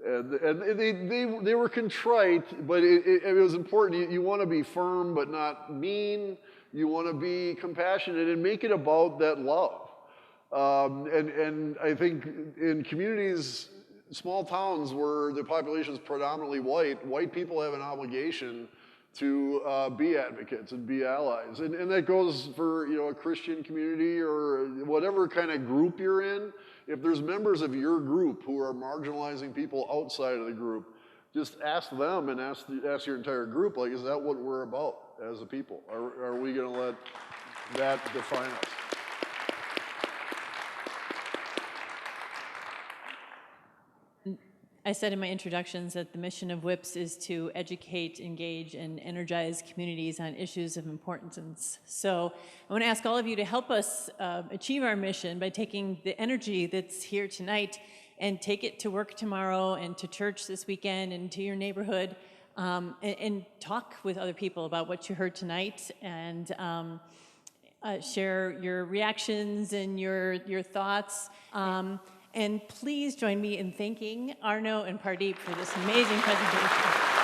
And they were contrite, but it was important. You want to be firm, but not mean. You want to be compassionate and make it about that love. And I think in communities, small towns where the population is predominantly white people have an obligation to be advocates and be allies. And that goes for, you know, a Christian community or whatever kind of group you're in. If there's members of your group who are marginalizing people outside of the group, just ask them and ask your entire group, like, is that what we're about as a people? Are we gonna let that define us? I said in my introductions that the mission of WIPPS is to educate, engage, and energize communities on issues of importance. So I want to ask all of you to help us achieve our mission by taking the energy that's here tonight and take it to work tomorrow and to church this weekend and to your neighborhood, and talk with other people about what you heard tonight, and share your reactions and your thoughts. And please join me in thanking Arno and Pardeep for this amazing presentation.